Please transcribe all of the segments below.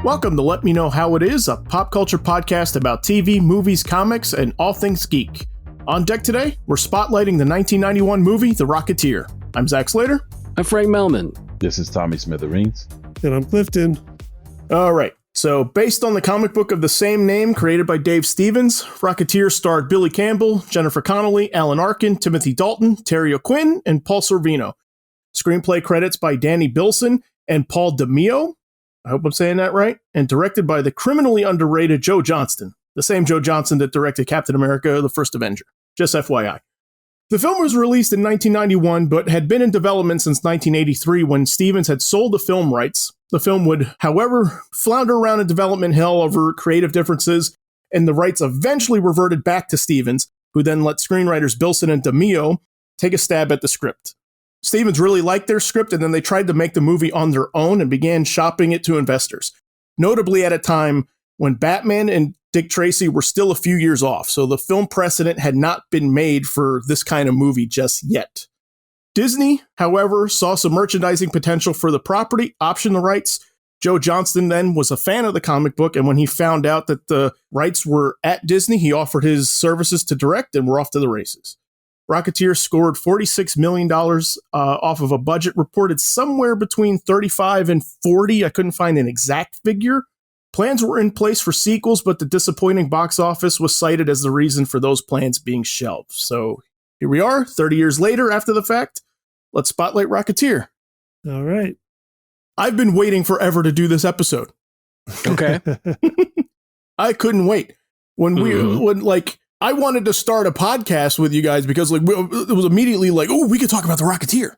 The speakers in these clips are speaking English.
Welcome to Let Me Know How It Is, a pop culture podcast about TV, movies, comics, and all things geek. On deck today, we're spotlighting the 1991 movie, The Rocketeer. I'm Zach Slater. I'm Frank Melman. This is Tommy Smithereens. And I'm Clifton. All right. So, based on the comic book of the same name created by Dave Stevens, Rocketeer starred Billy Campbell, Jennifer Connelly, Alan Arkin, Timothy Dalton, Terry O'Quinn, and Paul Sorvino. Screenplay credits by Danny Bilson and Paul DeMeo. I hope I'm saying that right. And directed by the criminally underrated Joe Johnston, the same Joe Johnston that directed Captain America: The First Avenger. Just FYI. The film was released in 1991, but had been in development since 1983 when Stevens had sold the film rights. The film would, however, flounder around in development hell over creative differences, and the rights eventually reverted back to Stevens, who then let screenwriters Bilson and DeMeo take a stab at the script. Stevens really liked their script, and then they tried to make the movie on their own and began shopping it to investors, notably at a time when Batman and Dick Tracy were still a few years off, so the film precedent had not been made for this kind of movie just yet. Disney, however, saw some merchandising potential for the property, optioned the rights. Joe Johnston then was a fan of the comic book, and when he found out that the rights were at Disney, he offered his services to direct, and we're off to the races. Rocketeer scored $46 million off of a budget reported somewhere between 35 and 40. I couldn't find an exact figure. Plans were in place for sequels, but the disappointing box office was cited as the reason for those plans being shelved. So here we are, 30 years later after the fact. Let's spotlight Rocketeer. All right. I've been waiting forever to do this episode. Okay. I couldn't wait. I wanted to start a podcast with you guys because it was immediately like, oh, we could talk about The Rocketeer.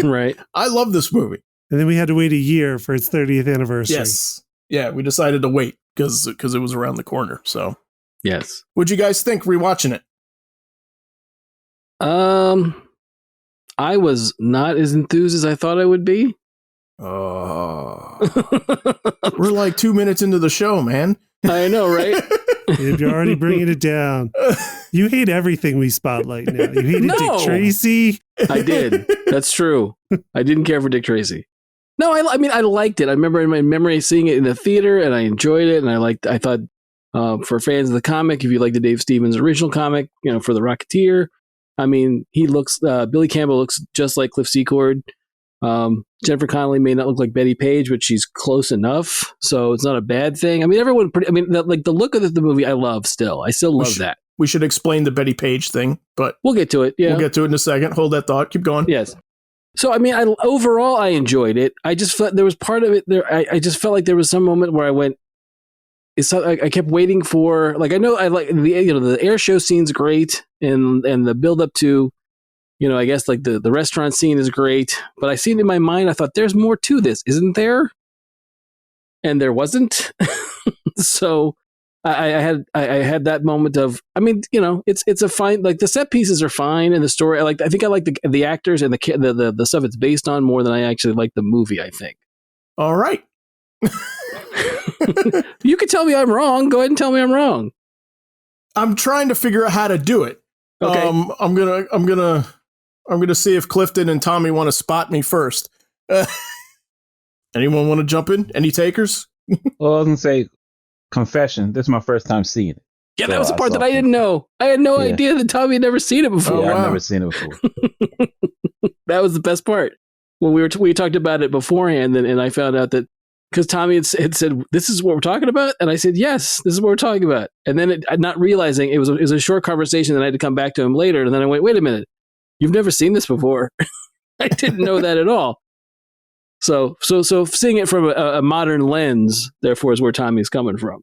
Right. I love this movie. And then we had to wait a year for its 30th anniversary. Yes. Yeah, we decided to wait because it was around the corner. So, yes. What'd you guys think rewatching it? I was not as enthused as I thought I would be. Oh, we're like 2 minutes into the show, man. I know, right? You're already bringing it down. You hate everything we spotlight now. You hated Dick Tracy. I did. That's true. I didn't care for Dick Tracy. No, I mean, I liked it. I remember in my memory seeing it in the theater, and I enjoyed it. And I thought for fans of the comic, if you like the Dave Stevens original comic, for The Rocketeer, I mean, Billy Campbell looks just like Cliff Secord. Jennifer Connelly may not look like Betty Page, but she's close enough, so it's not a bad thing. I mean, the look of the movie, I love still. I still love that. We should explain the Betty Page thing, but we'll get to it. Yeah, we'll get to it in a second. Hold that thought. Keep going. Yes. So, I mean, overall, I enjoyed it. I just felt there was part of it there. I just felt like there was some moment where I went. I kept waiting for, I know I like the air show scene's great, and the build up to, I guess the restaurant scene is great, but I seen in my mind, I thought there's more to this, isn't there? And there wasn't. So I had that moment of, I mean, it's a fine, the set pieces are fine, and the story, I think I like the actors and the stuff it's based on more than I actually like the movie, I think. All right. You can tell me I'm wrong. Go ahead and tell me I'm wrong. I'm trying to figure out how to do it. Okay. I'm gonna see if Clifton and Tommy want to spot me first. Anyone want to jump in? Any takers? Well, I was gonna say, confession. This is my first time seeing it. Yeah, that was the part that I didn't know. I had no idea that Tommy had never seen it before. Yeah, I've never seen it before. That was the best part. When we talked about it beforehand, and I found out that because Tommy had said, "This is what we're talking about," and I said, "Yes, this is what we're talking about." And then not realizing it was a short conversation, and I had to come back to him later. And then I went, "Wait a minute, you've never seen this before." I didn't know that at all. So seeing it from a modern lens, therefore, is where Tommy's coming from.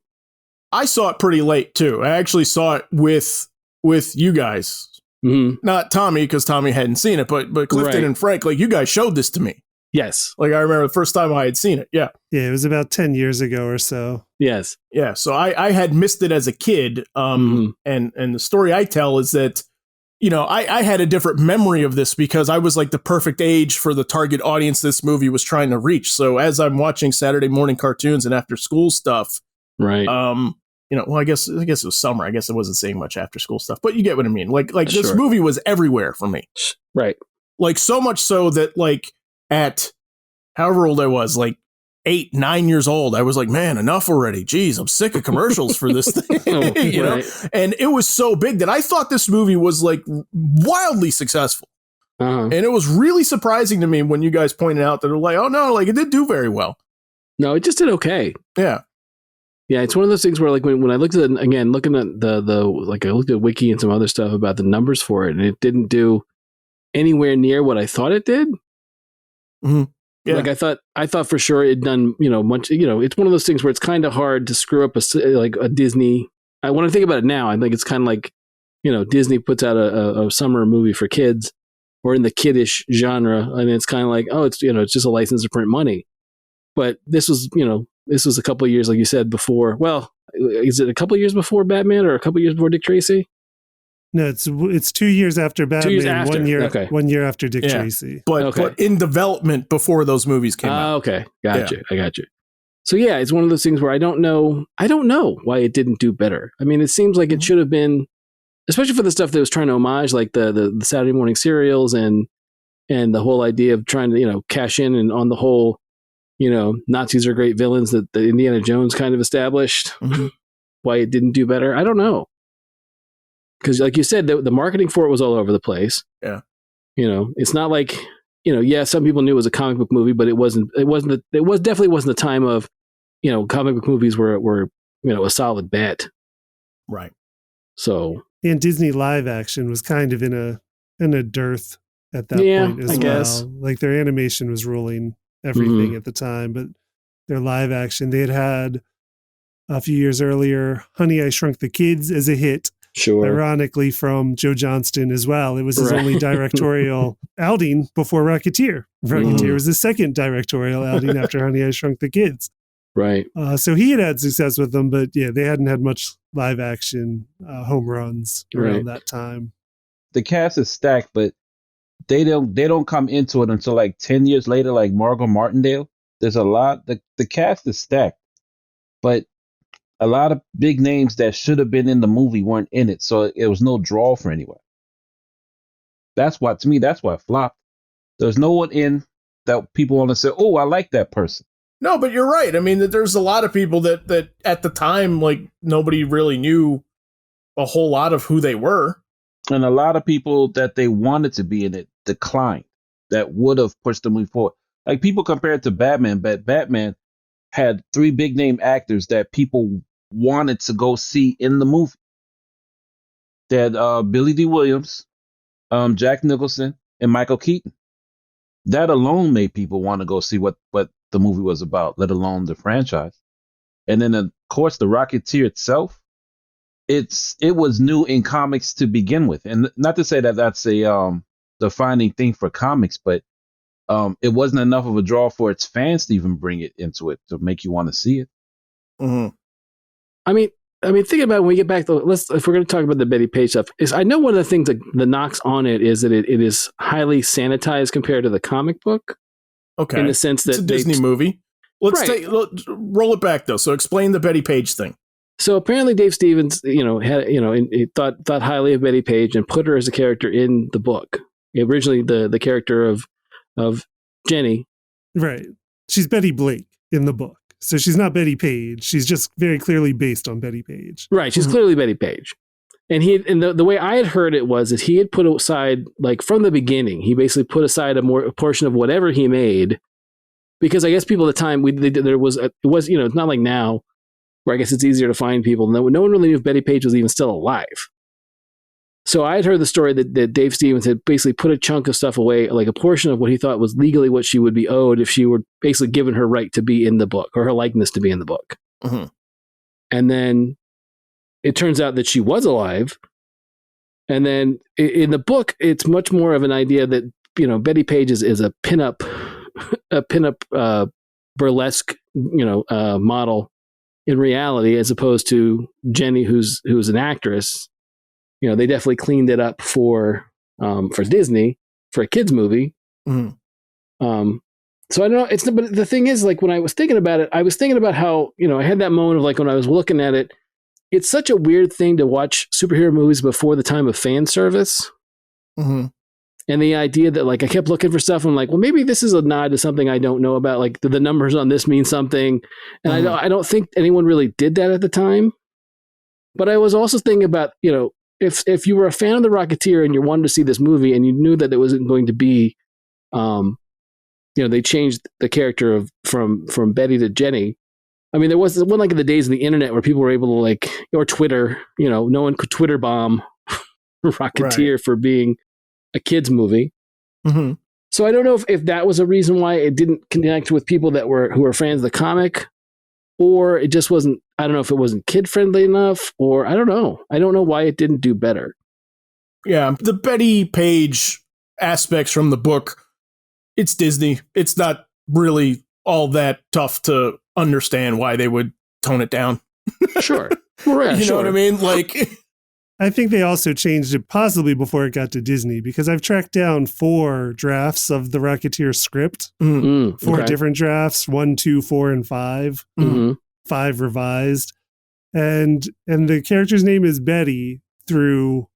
I saw it pretty late too. I actually saw it with you guys, not Tommy, because Tommy hadn't seen it, but Clifton and Frank, you guys showed this to me. Yes. I remember the first time I had seen it. Yeah. Yeah, it was about 10 years ago or so. Yes. Yeah. So I had missed it as a kid. And the story I tell is that, I had a different memory of this because I was the perfect age for the target audience this movie was trying to reach. So as I'm watching Saturday morning cartoons and after school stuff, right. Well, I guess it was summer. I guess I wasn't saying much after school stuff, but you get what I mean. This movie was everywhere for me. Right. So much so that at however old I was, 8, 9 years old. I was like, man, enough already. Jeez, I'm sick of commercials for this thing. You know? And it was so big that I thought this movie was like wildly successful. And it was really surprising to me when you guys pointed out that they're like, oh no, like it did do very well. No, it just did okay. Yeah. Yeah, it's one of those things where like when I looked at it, again, looking at the like I looked at Wiki and some other stuff about the numbers for it, and it didn't do anywhere near what I thought it did. Mm-hmm. Yeah. Like I thought for sure it'd done, much, it's one of those things where it's kind of hard to screw up a Disney. When I think about it now, I think it's kind of like, Disney puts out a summer movie for kids or in the kiddish genre. And it's kind of like, oh, it's, it's just a license to print money. But this was a couple of years, like you said before. Well, is it a couple of years before Batman or a couple of years before Dick Tracy? No, it's 2 years after Batman. 2 years after. 1 year after Dick Tracy. But in development before those movies came out. Okay, gotcha. I got you. So yeah, it's one of those things where I don't know why it didn't do better. I mean, it seems like it should have been, especially for the stuff that was trying to homage, like the Saturday morning serials and the whole idea of trying to cash in and on the whole, Nazis are great villains that the Indiana Jones kind of established. Mm-hmm. Why it didn't do better, I don't know. Because, like you said, the marketing for it was all over the place. Yeah, it's not like some people knew it was a comic book movie, but it definitely wasn't the time of comic book movies were a solid bet. Right. So and Disney live action was kind of in a dearth at that point as well. Guess. Like their animation was ruling everything at the time, but their live action, they had a few years earlier, Honey, I Shrunk the Kids as a hit. Sure. Ironically, from Joe Johnston as well. It was his only directorial outing before Rocketeer. Rocketeer was his second directorial outing after Honey, I Shrunk the Kids. Right. So he had success with them, but yeah, they hadn't had much live action home runs around that time. The cast is stacked, but they don't come into it until like 10 years later, like Margot Martindale. There's a lot. The cast is stacked, but a lot of big names that should have been in the movie weren't in it, so it was no draw for anyone. That's why it flopped. There's no one in that people want to say, oh, I like that person. No, but you're right. I mean, there's a lot of people that at the time, like, nobody really knew a whole lot of who they were. And a lot of people that they wanted to be in it declined, that would have pushed the movie forward. Like, people compare it to Batman, but Batman had 3 big name actors that people wanted to go see in the movie. They had Billy D. Williams, Jack Nicholson, and Michael Keaton. That alone made people want to go see what the movie was about, let alone the franchise. And then, of course, the Rocketeer itself, it was new in comics to begin with. And not to say that that's a defining thing for comics, but it wasn't enough of a draw for its fans to even bring it into it to make you want to see it. Mm-hmm. I mean, thinking about it, when we get back to if we're going to talk about the Betty Page stuff, is I know one of the things that the knocks on it is that it is highly sanitized compared to the comic book. Okay, in the sense that it's a Disney movie. Let's roll it back though. So explain the Betty Page thing. So apparently Dave Stevens, he thought highly of Betty Page and put her as a character in the book. Originally, the character of Jenny, right? She's Betty Blake in the book. So she's not Betty Page. She's just very clearly based on Betty Page. Right. She's clearly Betty Page. And the way I had heard it was that he had put aside, like from the beginning, he basically put aside a portion of whatever he made, because I guess people at the time, it was it's not like now where I guess it's easier to find people. No one really knew if Betty Page was even still alive. So I had heard the story that Dave Stevens had basically put a chunk of stuff away, like a portion of what he thought was legally what she would be owed if she were basically given her right to be in the book, or her likeness to be in the book. Mm-hmm. And then it turns out that she was alive. And then in the book, it's much more of an idea that, Betty Page is a pinup burlesque, model in reality, as opposed to Jenny, who's an actress. They definitely cleaned it up for Disney, for a kids movie. Mm-hmm. So I don't know. But the thing is, like, when I was thinking about it, I was thinking about how, I had that moment of, like, when I was looking at it, it's such a weird thing to watch superhero movies before the time of fan service. Mm-hmm. And the idea that like I kept looking for stuff, I'm like, well, maybe this is a nod to something I don't know about. Like, do the numbers on this mean something? And I don't think anyone really did that at the time. But I was also thinking about, if you were a fan of the Rocketeer and you wanted to see this movie and you knew that it wasn't going to be, they changed the character from Betty to Jenny. I mean, there was one like in the days of the internet where people were able to or Twitter, no one could Twitter bomb Rocketeer for being a kid's movie. Mm-hmm. So I don't know if that was a reason why it didn't connect with people who were fans of the comic, or it just wasn't. I don't know if it wasn't kid friendly enough, or I don't know. I don't know why it didn't do better. Yeah, the Betty Page aspects from the book, it's Disney. It's not really all that tough to understand why they would tone it down. Sure. Well, yeah, you know what I mean? I think they also changed it possibly before it got to Disney, because I've tracked down 4 drafts of the Rocketeer script, 4 different drafts, 1, 2, 4, and 5, 5 revised. And the character's name is Betty through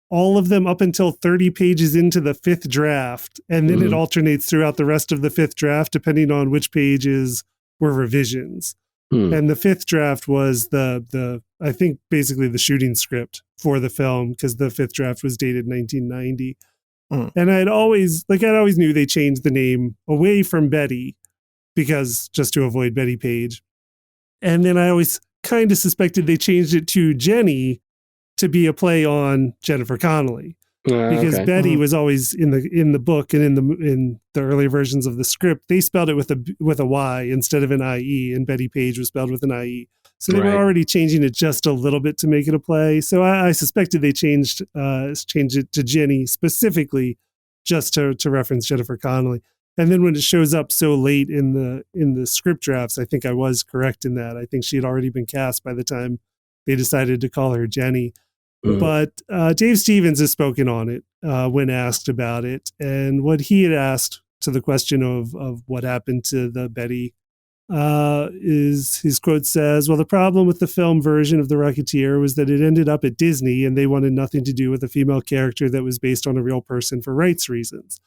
all of them up until 30 pages into the 5th draft. And then it alternates throughout the rest of the 5th draft, depending on which pages were revisions. And the 5th draft was the I think basically the shooting script for the film, because the 5th draft was dated 1990. And I'd always knew they changed the name away from Betty because just to avoid Betty Page. And then I always kind of suspected they changed it to Jenny to be a play on Jennifer Connelly. Because Betty was always in the book and in the earlier versions of the script, they spelled it with a Y instead of an IE, and Betty Page was spelled with an IE. So they were already changing it just a little bit to make it a play. So I suspected they changed it to Jenny specifically just to reference Jennifer Connelly. And then when it shows up so late in the script drafts, I think I was correct in that. I think she had already been cast by the time they decided to call her Jenny. But Dave Stevens has spoken on it when asked about it. And what he had asked to the question of what happened to the Betty is his quote says, well, the problem with the film version of The Rocketeer was that it ended up at Disney and they wanted nothing to do with a female character that was based on a real person for rights reasons.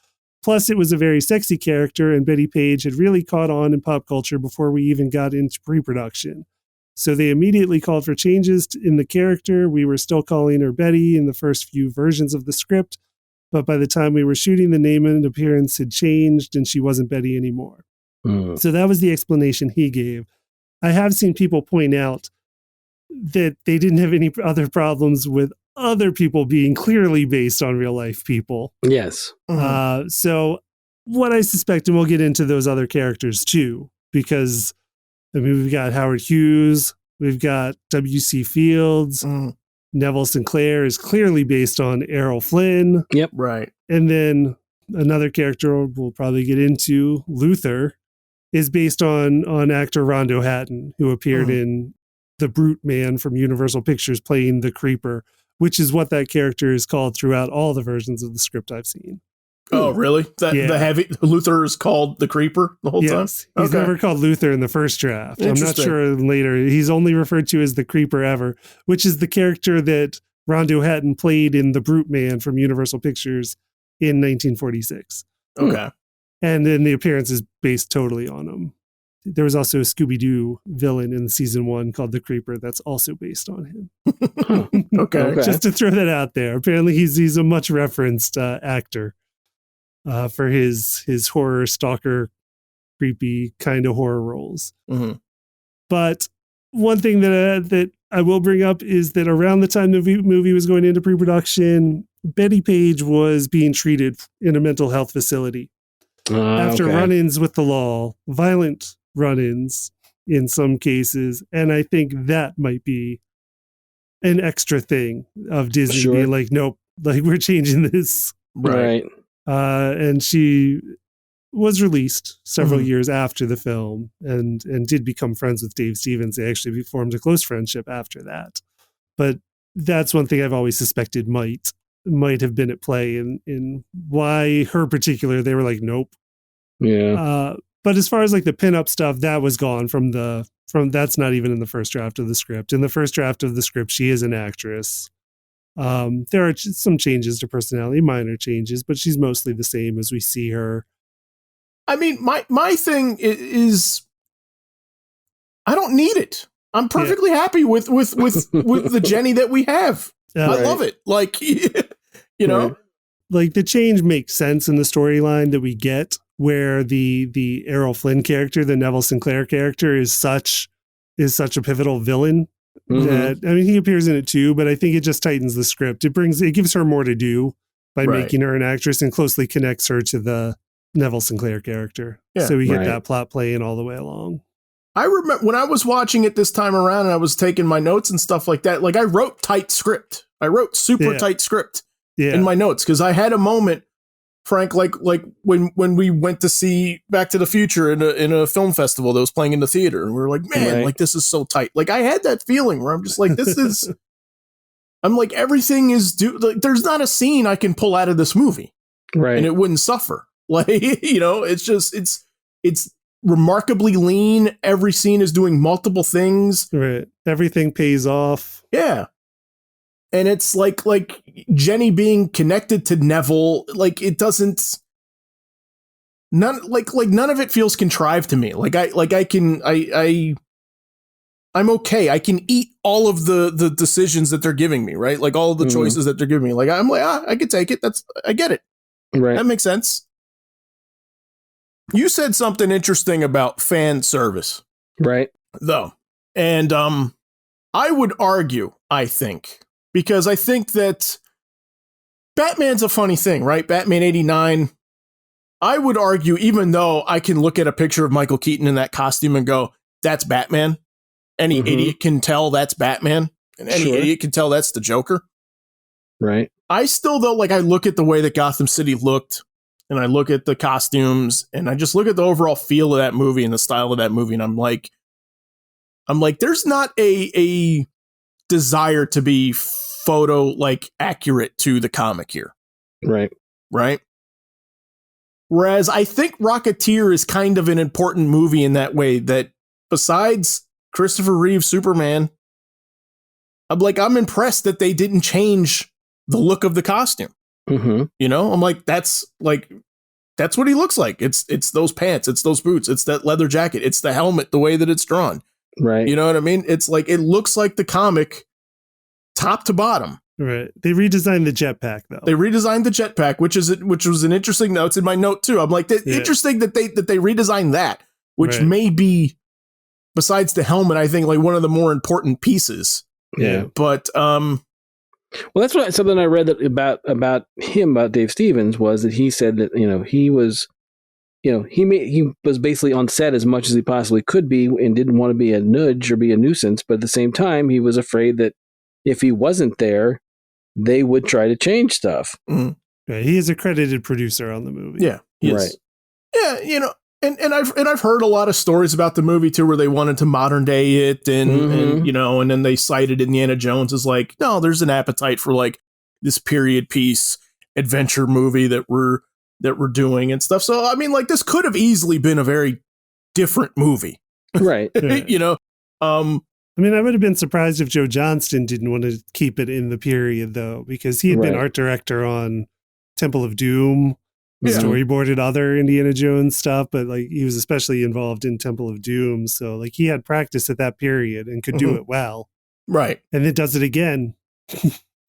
Plus, it was a very sexy character, and Betty Page had really caught on in pop culture before we even got into pre-production. So they immediately called for changes in the character. We were still calling her Betty in the first few versions of the script, but by the time we were shooting, the name and appearance had changed and she wasn't Betty anymore. So that was the explanation he gave. I have seen people point out that they didn't have any other problems with other people being clearly based on real life people. Yes. So what I suspect, and we'll get into those other characters too, because I mean, we've got Howard Hughes, we've got W.C. Fields, Neville Sinclair is clearly based on Errol Flynn. Yep. Right. And then another character we'll probably get into, Luther, is based on actor Rondo Hatton, who appeared in The Brute Man from Universal Pictures playing the Creeper, which is what that character is called throughout all the versions of the script I've seen. Oh, really? The heavy Luther is called the Creeper the whole time? Yes. He's never called Luther in the first draft. I'm not sure later. He's only referred to as the Creeper ever, which is the character that Rondo Hatton played in The Brute Man from Universal Pictures in 1946. Okay. And then the appearance is based totally on him. There was also a Scooby-Doo villain in season 1 called the Creeper that's also based on him. Okay. Just to throw that out there. Apparently he's a much referenced actor. For his horror, stalker, creepy kind of horror roles. But one thing that I will bring up is that around the time the movie was going into pre-production, Betty Page was being treated in a mental health facility after run-ins with the law, violent run-ins in some cases. And I think that might be an extra thing of Disney being like, nope, like we're changing this. Right. And she was released several years after the film and did become friends with Dave Stevens. They actually formed a close friendship after that. But that's one thing I've always suspected might have been at play in why her particular, they were like, nope. Yeah. But as far as like the pinup stuff, that was gone from that's not even in the first draft of the script. In the first draft of the script, she is an actress. There are some changes to personality, minor changes, but she's mostly the same as we see her. I mean, my thing is, I don't need it. I'm perfectly happy with the Jenny that we have. I love it. Like, you know, like the change makes sense in the storyline that we get, where the Errol Flynn character, the Neville Sinclair character, is such a pivotal villain. That, I mean, he appears in it too, but I think it just tightens the script. It gives her more to do by making her an actress and closely connects her to the Neville Sinclair character. Yeah, so we get that plot playing all the way along. I remember when I was watching it this time around and I was taking my notes and stuff like that, like I wrote tight script. I wrote super tight script in my notes because I had a moment, Frank, like when we went to see Back to the Future in a film festival that was playing in the theater, and we were like, man, like this is so tight. Like I had that feeling where I'm just like, I'm like, everything is like, there's not a scene I can pull out of this movie, and it wouldn't suffer. Like, you know, it's just it's remarkably lean. Every scene is doing multiple things. Right, everything pays off. Yeah. And it's like Jenny being connected to Neville, like it doesn't, none of it feels contrived to me. I'm okay. I can eat all of the decisions that they're giving me, right? Like all of the choices that they're giving me. Like I'm like, I could take it. I get it. Right. That makes sense. You said something interesting about fan service. Right. Though. And I would argue, I think, because I think that Batman's a funny thing, right? Batman 89. I would argue, even though I can look at a picture of Michael Keaton in that costume and go, that's Batman. Any idiot can tell that's Batman. And any idiot can tell that's the Joker. Right. I still, though, like I look at the way that Gotham City looked, and I look at the costumes, and I just look at the overall feel of that movie and the style of that movie, and I'm like, there's not a desire to be photo like accurate to the comic here. Right. Whereas I think Rocketeer is kind of an important movie in that way, that besides Christopher Reeve's Superman, I'm impressed that they didn't change the look of the costume. You know, I'm like, that's what he looks like. It's those pants, it's those boots, it's that leather jacket, it's the helmet, the way that it's drawn. Right. You know what I mean? It's like, it looks like the comic top to bottom. Right. They redesigned the jetpack though. They redesigned the jetpack, which was an interesting note. It's in my note too. I'm like, interesting that they redesigned that, which may be, besides the helmet, I think like one of the more important pieces. Yeah. But well, that's something I read that about him, about Dave Stevens, was that he said that, you know, he was basically on set as much as he possibly could be and didn't want to be a nudge or be a nuisance, but at the same time he was afraid that if he wasn't there, they would try to change stuff. Right. He is a credited producer on the movie. Yeah. He is. Yeah, you know, and I've heard a lot of stories about the movie too, where they wanted to modern day it and you know, and then they cited Indiana Jones as like, no, there's an appetite for like this period piece adventure movie that we're doing and stuff. So I mean, like, this could have easily been a very different movie. Right. You know? I mean, I would have been surprised if Joe Johnston didn't want to keep it in the period, though, because he had been art director on Temple of Doom, storyboarded other Indiana Jones stuff, but like he was especially involved in Temple of Doom. So like he had practice at that period and could do it well. Right. And it does it again.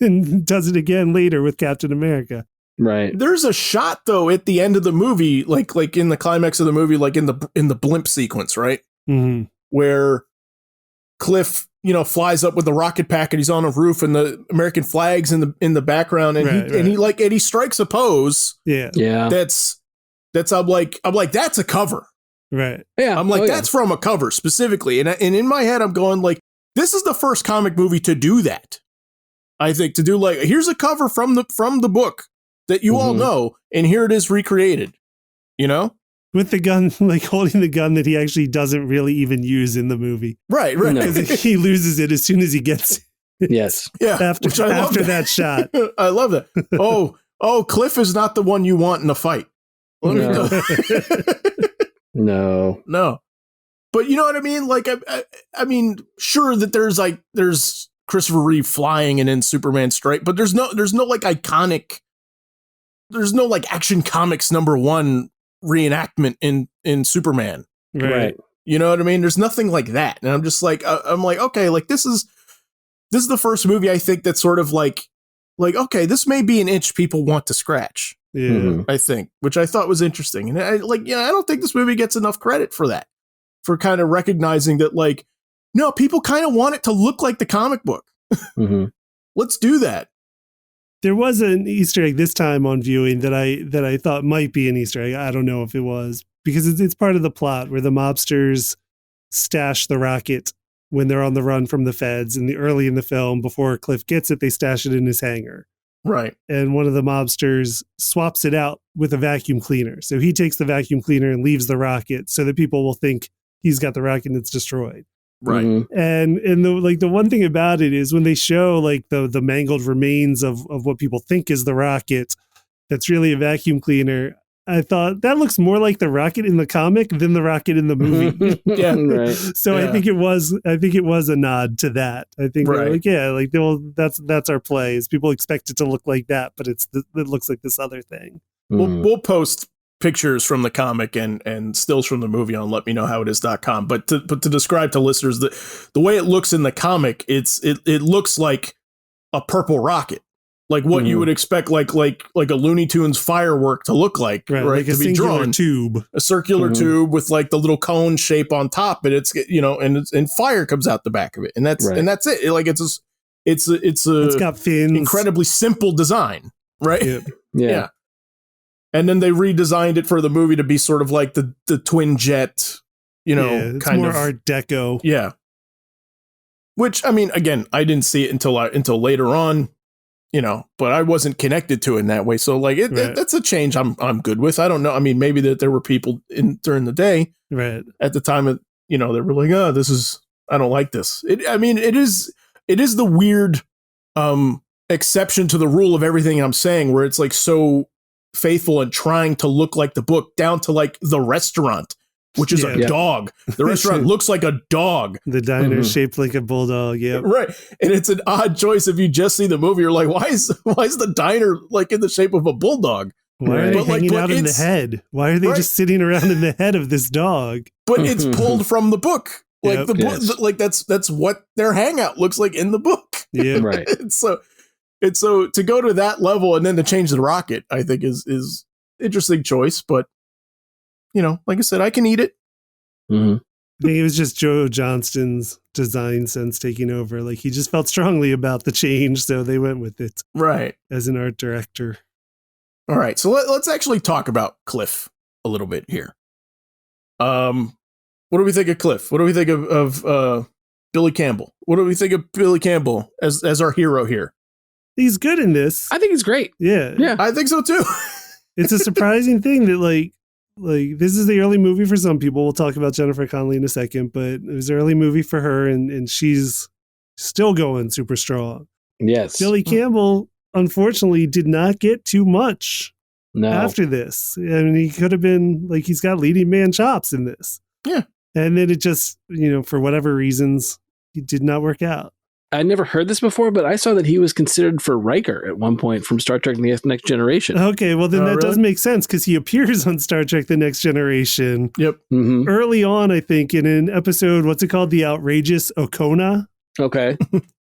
And does it again later with Captain America. Right. There's a shot though at the end of the movie, like in the climax of the movie, like in the blimp sequence, right? Where Cliff, you know, flies up with the rocket pack and he's on a roof and the American flag's in the background and he strikes a pose. Yeah. That's I'm like that's a cover. Right. Yeah. I'm like that's from a cover specifically. And in my head I'm going like, this is the first comic movie to do that. I think, to do like, here's a cover from the book that you all know, and here it is recreated. You know? With the gun, like holding the gun that he actually doesn't really even use in the movie. Right. Because he loses it as soon as he gets it. Yes. Yeah. After that shot. I love that. Oh, Cliff is not the one you want in a fight. No. But you know what I mean? Like, I mean, sure that there's Christopher Reeve flying and in Superman Strike, but there's no like iconic, there's no like Action Comics #1 reenactment in Superman. Right. You know what I mean? There's nothing like that. And I'm just like, I'm like, okay, like this is the first movie I think that's sort of like, okay, this may be an itch people want to scratch. Yeah. I think, which I thought was interesting. And I don't think this movie gets enough credit for that, for kind of recognizing that, like, no, people kind of want it to look like the comic book. Let's do that. There was an Easter egg this time on viewing that I thought might be an Easter egg. I don't know if it was, because it's part of the plot where the mobsters stash the rocket when they're on the run from the feds. And early in the film, before Cliff gets it, they stash it in his hangar. Right. And one of the mobsters swaps it out with a vacuum cleaner. So he takes the vacuum cleaner and leaves the rocket so that people will think he's got the rocket and it's destroyed. Right. And the one thing about it is when they show like the mangled remains of what people think is the rocket, that's really a vacuum cleaner. I thought that looks more like the rocket in the comic than the rocket in the movie. Yeah. Right. So Yeah. I think it was a nod to that. I think Right. like, yeah, like that's our play. Is people expect it to look like that, but it looks like this other thing. We'll post pictures from the comic and stills from the movie on letmeknowhowitis.com. But to describe to listeners the way it looks in the comic, it looks like a purple rocket. Like what you would expect, like a Looney Tunes firework to look like, right? Like to a be drawn, tube, a circular tube with like the little cone shape on top, and it's and fire comes out the back of it, and that's it. Like it's got fins, incredibly simple design, right? Yep. Yeah. And then they redesigned it for the movie to be sort of like the twin jet, it's kind more of Art Deco. Yeah. Which, I mean, again, I didn't see it until later on. But I wasn't connected to it in that way. So like that's a change I'm good with. I don't know. I mean, maybe that there were people during the day at the time of, they were like, oh, I don't like this. It is the weird exception to the rule of everything I'm saying, where it's like so faithful and trying to look like the book, down to like the restaurant, which is a dog. The restaurant looks like a dog. The diner shaped like a bulldog. Yeah. Right. And it's an odd choice. If you just see the movie, you're like, why is the diner like in the shape of a bulldog? Why are they hanging out in the head? Why are they just sitting around in the head of this dog? But it's pulled from the book. Like the book, like that's what their hangout looks like in the book. Yeah. Right. So to go to that level and then to change the rocket, I think is interesting choice. But like I said, I can eat it. I think it was just Joe Johnston's design sense taking over. Like he just felt strongly about the change, so they went with it. Right. As an art director. All right. So let's actually talk about Cliff a little bit here. What do we think of Cliff? What do we think of Billy Campbell? What do we think of Billy Campbell as our hero here? He's good in this. I think he's great. Yeah. Yeah. I think so too. It's a surprising thing that like this is the early movie for some people. We'll talk about Jennifer Connelly in a second, but it was an early movie for her, and she's still going super strong. Yes. Billy Campbell, unfortunately, did not get too much after this. I mean, he could have been like, he's got leading man chops in this. Yeah. And then it just, for whatever reasons, it did not work out. I never heard this before, but I saw that he was considered for Riker at one point from Star Trek The Next Generation. Okay, well then that does make sense because he appears on Star Trek The Next Generation. Yep. Early on, I think, in an episode, what's it called? The Outrageous Okona. Okay.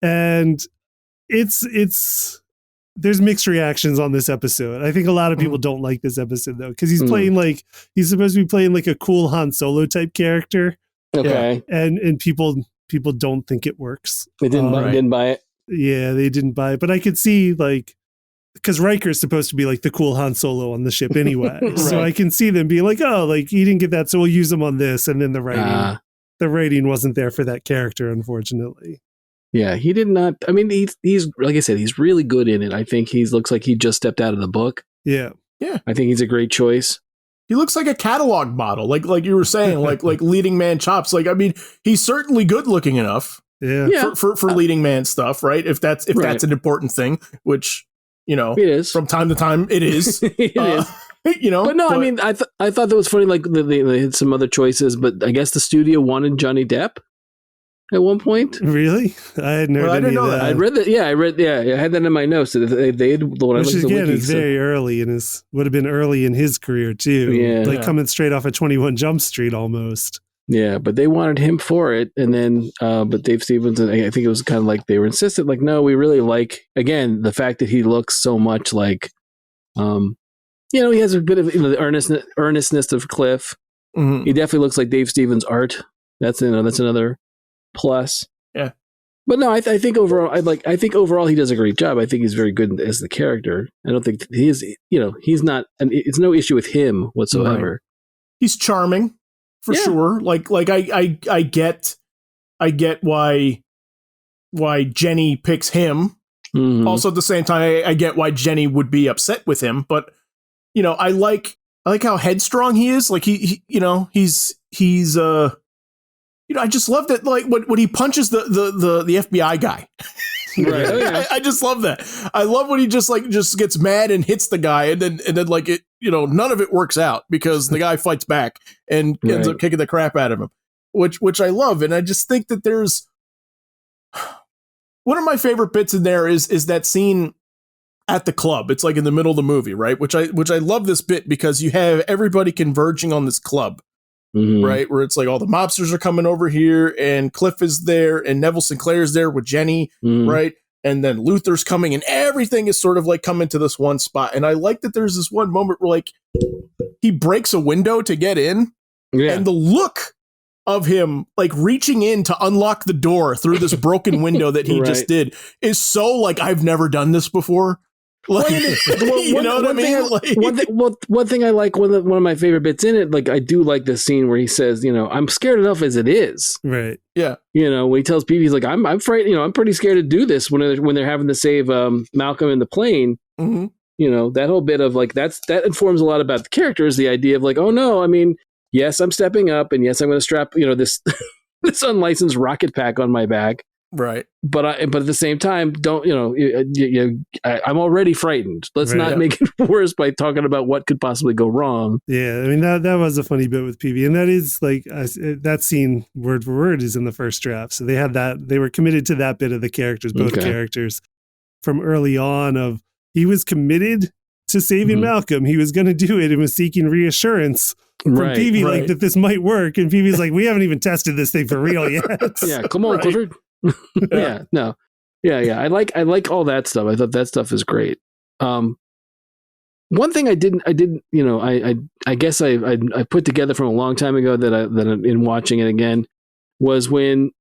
And it's there's mixed reactions on this episode. I think a lot of people don't like this episode though, because he's playing he's supposed to be playing like a cool Han Solo type character. Okay. And people don't think it works. They didn't buy it. Yeah, they didn't buy it. But I could see because Riker is supposed to be like the cool Han Solo on the ship anyway. Right. So I can see them being like, oh, like he didn't get that, so we'll use him on this. And then the rating wasn't there for that character, unfortunately. Yeah, he did not. I mean, he's like I said, he's really good in it. I think he looks like he just stepped out of the book. Yeah. Yeah. I think he's a great choice. He looks like a catalog model, like you were saying, like leading man chops. Like, I mean, he's certainly good looking enough. Yeah. For leading man stuff, right? If that's an important thing, which it is from time to time. It is. It is. But no, I mean, I thought that was funny. Like they had some other choices, but I guess the studio wanted Johnny Depp. at one point. Really? I had never. I didn't know that. I read that. Yeah, I had that in my notes. They had, which again is very early in his, would have been early in his career too. Yeah, like coming straight off of 21 Jump Street almost. Yeah, but they wanted him for it, and then but Dave Stevens, I think it was kind of like they were insistent, like, no, we really like, again, the fact that he looks so much like, he has a bit of the earnestness of Cliff. Mm-hmm. He definitely looks like Dave Stevens' art. That's another plus. Yeah, but no, I think overall, I think overall he does a great job. I think he's very good as the character. I don't think he is, he's not, it's no issue with him whatsoever. Right. He's charming. For sure. Like I get why Jenny picks him. Mm-hmm. Also at the same time, I get why Jenny would be upset with him, but I like how headstrong he is. Like he's I just love that, like when he punches the FBI guy. Right. Oh, yeah. I just love that. I love when he just gets mad and hits the guy, and then like it, none of it works out because the guy fights back and ends up kicking the crap out of him, which I love. And I just think that there's one of my favorite bits in there is that scene at the club. It's like in the middle of the movie, right? Which I love this bit because you have everybody converging on this club. Mm-hmm. Right, where it's like all the mobsters are coming over here, and Cliff is there, and Neville Sinclair's there with Jenny, right, and then Luther's coming, and everything is sort of like coming to this one spot. And I like that there's this one moment where like he breaks a window to get in, and the look of him like reaching in to unlock the door through this broken window that he just did is so like, I've never done this before. Like, you know what I mean? One thing I like, one of my favorite bits in it, like I do like the scene where he says, I'm scared enough as it is. Right. Yeah. When he tells Peavy, he's like, I'm frightened. I'm pretty scared to do this when they're having to save Malcolm in the plane. Mm-hmm. That whole bit of like that informs a lot about the characters. The idea of like, oh no, I mean, yes, I'm stepping up, and yes, I'm going to strap this this unlicensed rocket pack on my back. Right. But at the same time, don't, I'm already frightened. Let's not make it worse by talking about what could possibly go wrong. Yeah. I mean, that was a funny bit with PV. And that is like, that scene word for word is in the first draft. So they had that, they were committed to that bit of the characters, both characters from early on of he was committed to saving Malcolm. He was going to do it and was seeking reassurance from PV like that this might work. And PV's like, we haven't even tested this thing for real yet. Yeah. Come on, Clifford. I like all that stuff. I thought that stuff is great. One thing I didn't I guess I put together from a long time ago that in watching it again was when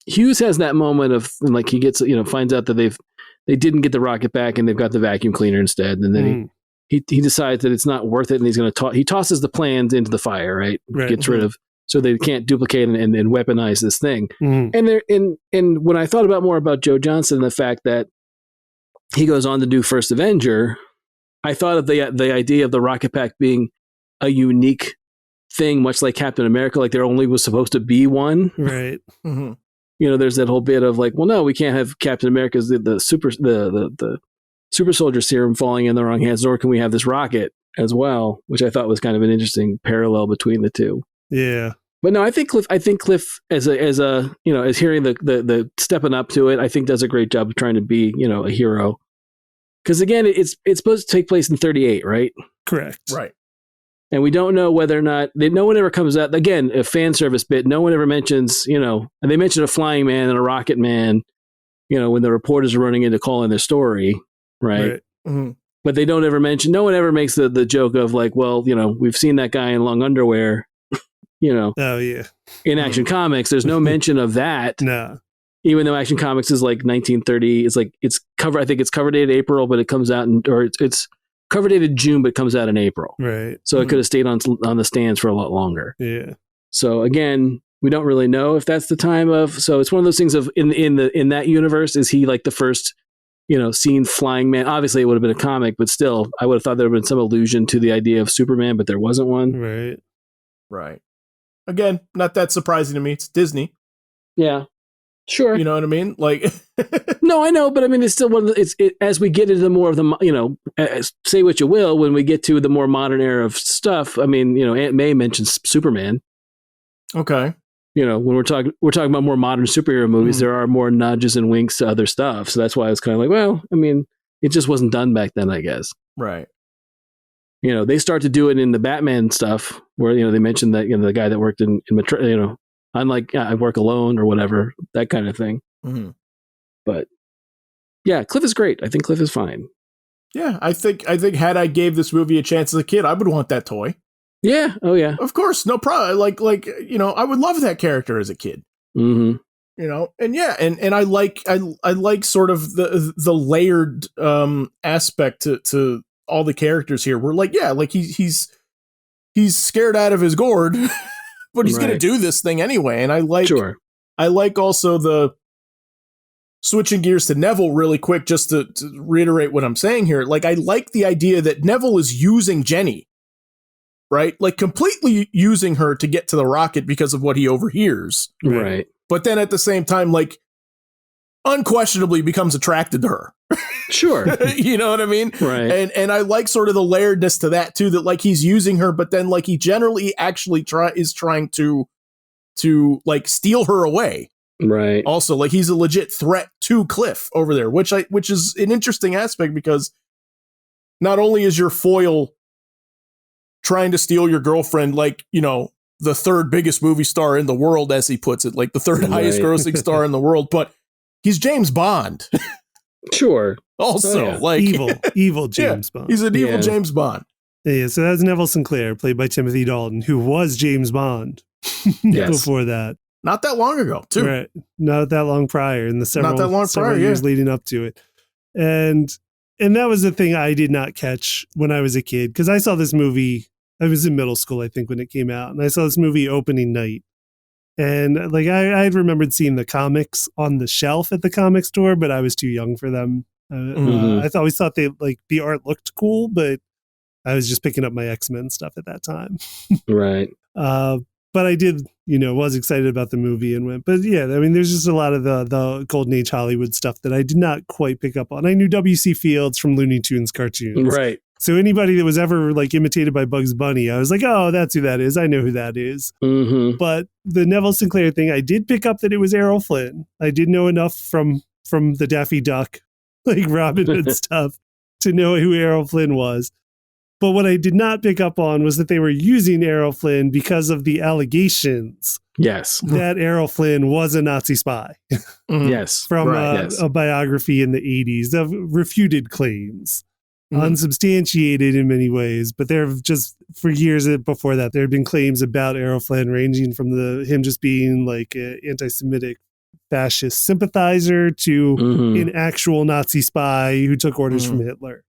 Hughes has that moment of like he gets finds out that they didn't get the rocket back and they've got the vacuum cleaner instead, and then he decides that it's not worth it, and he's going to he tosses the plans into the fire, right? Gets rid of, so they can't duplicate and weaponize this thing. Mm-hmm. And when I thought more about Joe Johnston, the fact that he goes on to do First Avenger, I thought of the idea of the rocket pack being a unique thing, much like Captain America, like there only was supposed to be one. Right. Mm-hmm. There's that whole bit of like, well, no, we can't have Captain America's the super soldier serum falling in the wrong hands, nor can we have this rocket as well, which I thought was kind of an interesting parallel between the two. Yeah. But no, I think Cliff as hearing the stepping up to it, I think does a great job of trying to be, a hero. Because again, it's supposed to take place in 1938, right? Correct. Right. And we don't know whether or not no one ever comes out, again, a fan service bit. No one ever mentions, and they mention a flying man and a rocket man, when the reporters are running in to call in their story. Right. Mm-hmm. But they don't ever mention, no one ever makes the joke of like, well, we've seen that guy in long underwear, Oh yeah. In Action Comics, there's no mention of that. No. Even though Action Comics is like 1930, it's like I think it's cover dated April, but it comes out it's cover dated June, but it comes out in April. Right. So it could have stayed on the stands for a lot longer. Yeah. So again, we don't really know if that's the time of. So it's one of those things of in that universe, is he like the first, seen flying man? Obviously, it would have been a comic, but still, I would have thought there would have been some allusion to the idea of Superman, but there wasn't one. Right. Right. Again, not that surprising to me. It's Disney. Yeah. Sure. You know what I mean? Like, no, I know, but I mean, it's still as we get into the more of the, say what you will, when we get to the more modern era of stuff. I mean, Aunt May mentions Superman. Okay. when we're talking about more modern superhero movies, there are more nudges and winks to other stuff. So that's why I was kind of like, well, I mean, it just wasn't done back then, I guess. Right. They start to do it in the Batman stuff where, they mentioned that, the guy that worked in unlike I work alone or whatever, that kind of thing. Mm-hmm. But yeah, Cliff is great. I think Cliff is fine. Yeah, I think had I gave this movie a chance as a kid, I would want that toy. Yeah. Oh yeah. Of course, no problem. Like I would love that character as a kid. Mm-hmm. And yeah, and I like sort of the layered aspect to all the characters here. We're like, yeah, like he's scared out of his gourd, but he's gonna do this thing anyway. And I like also the switching gears to Neville really quick, just to reiterate what I'm saying here. Like, I like the idea that Neville is using Jenny, right? Like, completely using her to get to the rocket because of what he overhears. Right. But then at the same time, like, unquestionably becomes attracted to her. Sure. You know what I mean? Right. And I like sort of the layeredness to that too, that like he's using her, but then like he generally actually is trying to like steal her away. Right. Also, like he's a legit threat to Cliff over there, which is an interesting aspect, because not only is your foil trying to steal your girlfriend, like, the third biggest movie star in the world, as he puts it, like the third highest grossing star in the world, but he's James Bond. Sure. Also, like evil James Bond. He's an evil James Bond. Yeah, so that's Neville Sinclair, played by Timothy Dalton, who was James Bond before that. Not that long ago, too. Right. Not that long prior, in the several years leading up to it. And that was the thing I did not catch when I was a kid, because I saw this movie, I was in middle school, I think, when it came out, and I saw this movie opening night. And like I remembered seeing the comics on the shelf at the comic store, but I was too young for them. I always thought the art looked cool, but I was just picking up my X-Men stuff at that time. Right. But I did, was excited about the movie and went. But yeah, I mean, there's just a lot of the Golden Age Hollywood stuff that I did not quite pick up on. I knew W.C. Fields from Looney Tunes cartoons. Right. So anybody that was ever like imitated by Bugs Bunny, I was like, oh, that's who that is. I know who that is. Mm-hmm. But the Neville Sinclair thing, I did pick up that it was Errol Flynn. I did know enough from the Daffy Duck, like Robin Hood stuff, to know who Errol Flynn was. But what I did not pick up on was that they were using Errol Flynn because of the allegations. Yes. That Errol Flynn was a Nazi spy. Yes. From a biography in the 80s of refuted claims. Unsubstantiated in many ways, but there have just, for years before that, there have been claims about Errol Flynn ranging from him just being like an anti-Semitic fascist sympathizer to an actual Nazi spy who took orders from Hitler.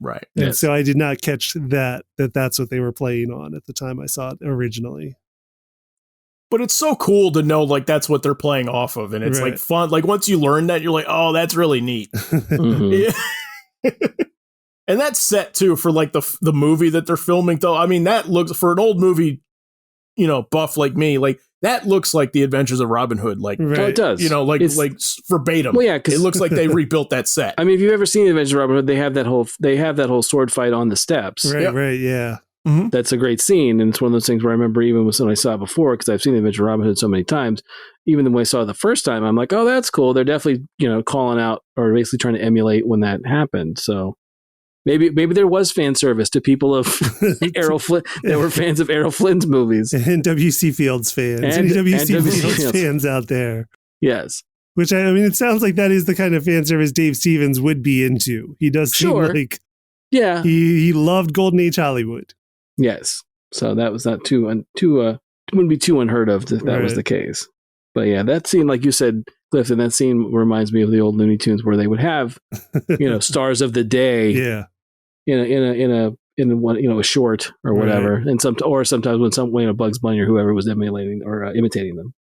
Right. And so I did not catch that's what they were playing on at the time I saw it originally. But it's so cool to know, like, that's what they're playing off of. And it's like fun. Like, once you learn that, you're like, oh, that's really neat. And that's set too for like the movie that they're filming, though. I mean, that looks, for an old movie, buff like me, like that looks like the Adventures of Robin Hood. Like, Oh, it does. Like verbatim. Well, yeah, it looks like they rebuilt that set. I mean, if you've ever seen Adventures of Robin Hood, they have that whole sword fight on the steps. Right, yeah. Mm-hmm. That's a great scene, and it's one of those things where I remember even when I saw it before, because I've seen the Adventures of Robin Hood so many times. Even when I saw it the first time, I'm like, oh, that's cool. They're definitely calling out or basically trying to emulate when that happened. So. Maybe there was fan service to people of Errol Flynn that were fans of Errol Flynn's movies. And W.C. Fields fans. And W.C. Fields fans out there. Yes. Which, I mean, it sounds like that is the kind of fan service Dave Stevens would be into. He does seem like... Yeah. He loved Golden Age Hollywood. Yes. So that was not too wouldn't be too unheard of if that was the case. But yeah, that scene, like you said, Clifton, that scene reminds me of the old Looney Tunes where they would have, stars of the day. Yeah. In one a short or whatever, and sometimes when Bugs Bunny or whoever was emulating or imitating them.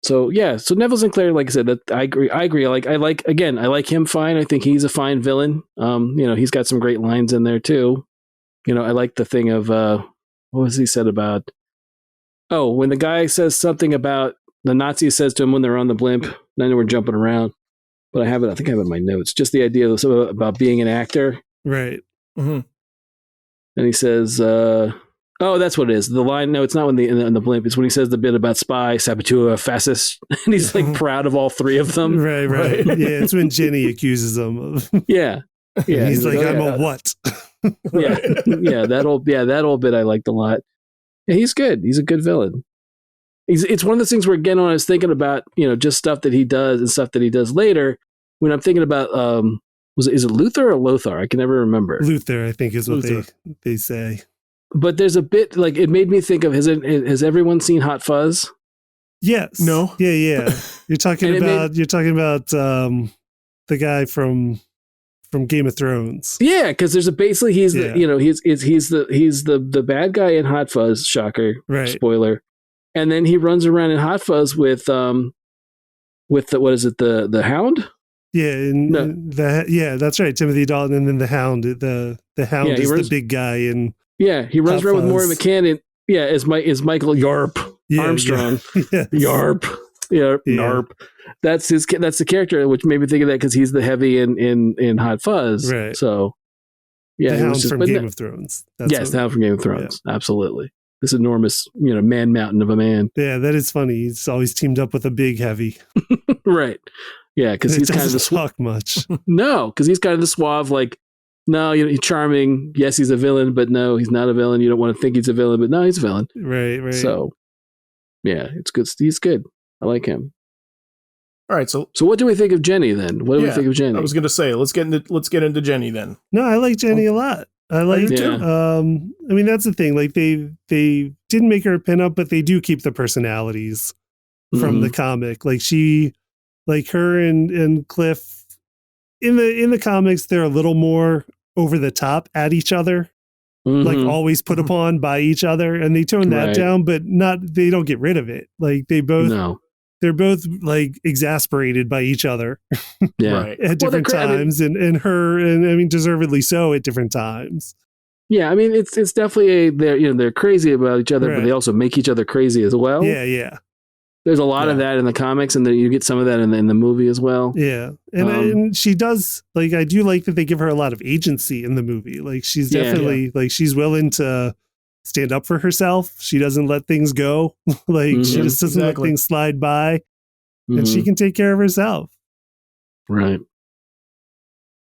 So yeah, so Neville Sinclair, like I said, that I agree. I like him fine. I think he's a fine villain. He's got some great lines in there too. I like the thing of what was he said about? Oh, when the guy says something about the Nazi says to him when they're on the blimp. I know we're jumping around. But I think I have it in my notes. Just the idea about being an actor. Right. Mm-hmm. And he says, Oh, that's what it is. The line, no, it's not when in the blimp. It's when he says the bit about spy, saboteur, fascist, and he's like proud of all three of them. Right. Yeah, it's when Jenny accuses him of. Yeah. He's like, I'm a what? That old bit I liked a lot. Yeah, he's good. He's a good villain. It's one of those things where, again, when I was thinking about, just stuff that he does and stuff that he does later, when I'm thinking about, is it Luther or Lothar? I can never remember. Luther, I think, is what they say. But there's a bit, like, it made me think of, has everyone seen Hot Fuzz? Yes. No. Yeah. You're talking about the guy from Game of Thrones. Yeah, because there's basically he's the bad guy in Hot Fuzz. Shocker, right? Spoiler. And then he runs around in Hot Fuzz with the Hound? Yeah, that's right. Timothy Dalton, and then the Hound. The Hound is the big guy in. Yeah, he runs around with Maury McCann. Is Michael Yarp Armstrong? Yes. Yarp. Yarp. That's the character, which made me think of that because he's the heavy in Hot Fuzz. Right. So, yeah, the Hound from Game of Thrones. The Hound from Game of Thrones. Yeah. Absolutely. This enormous, man mountain of a man. Yeah, that is funny. He's always teamed up with a big heavy. Right. Yeah, because he's kind of the talk much. No, because he's kind of the suave, like, no, he's charming. Yes, he's a villain, but no, he's not a villain. You don't want to think he's a villain, but no, he's a villain. Right. So, yeah, it's good. He's good. I like him. All right, so what do we think of Jenny then? What do we think of Jenny? I was going to say, let's get into Jenny then. No, I like Jenny a lot. I like too. I mean, that's the thing. Like they didn't make her a pinup, but they do keep the personalities from the comic. Like her and Cliff in the comics, they're a little more over the top at each other. Like always put upon by each other, and they tone that down, but they don't get rid of it. Like they're both like exasperated by each other at different times, and I mean deservedly so at different times. Yeah, I mean it's definitely they're crazy about each other, but they also make each other crazy as well. Yeah. There's a lot of that in the comics, and you get some of that in the movie as well. Yeah, and she does, like, I do like that they give her a lot of agency in the movie. Like she's definitely like she's willing to stand up for herself. She doesn't let things go. Like she just doesn't let things slide by, and she can take care of herself. Right.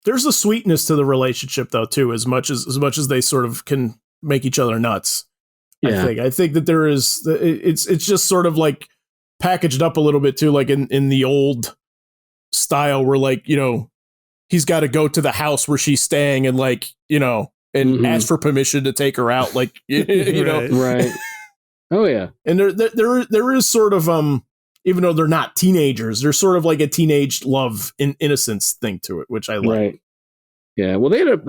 There's a sweetness to the relationship though too, as much as they sort of can make each other nuts. Yeah. I think that there is, it's just sort of like packaged up a little bit too, like in the old style where, like, he's got to go to the house where she's staying and, like, and ask for permission to take her out, like, you know. Right. Oh yeah. And there is sort of even though they're not teenagers, there's sort of like a teenage love and innocence thing to it, which I like. Right. Yeah. Well, they end up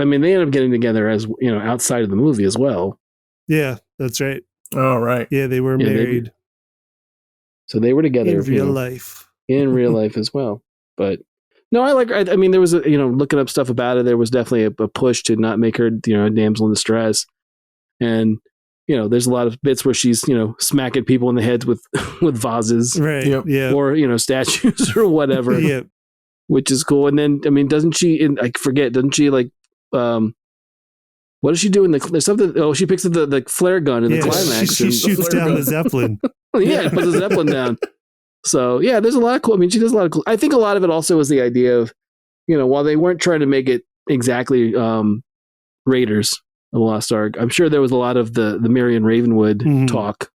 getting together, as outside of the movie as well. Yeah, that's right. Oh, right. Yeah, they were married. So they were together in real life. In real life as well. But no, I mean, there was looking up stuff about it. There was definitely a push to not make her, a damsel in distress. And, there's a lot of bits where she's, smacking people in the heads with vases. Right. Yep. Or, statues or whatever. Yep. Which is cool. And then, I mean, doesn't she, doesn't she like, what does she do there's something, she picks up the flare gun in the climax. She shoots down the Zeppelin. Yeah, puts the Zeppelin down. So, yeah, there's a lot of cool. I mean, she does a lot of cool. I think a lot of it also was the idea of, while they weren't trying to make it exactly Raiders of the Lost Ark, I'm sure there was a lot of the Marion Ravenwood talk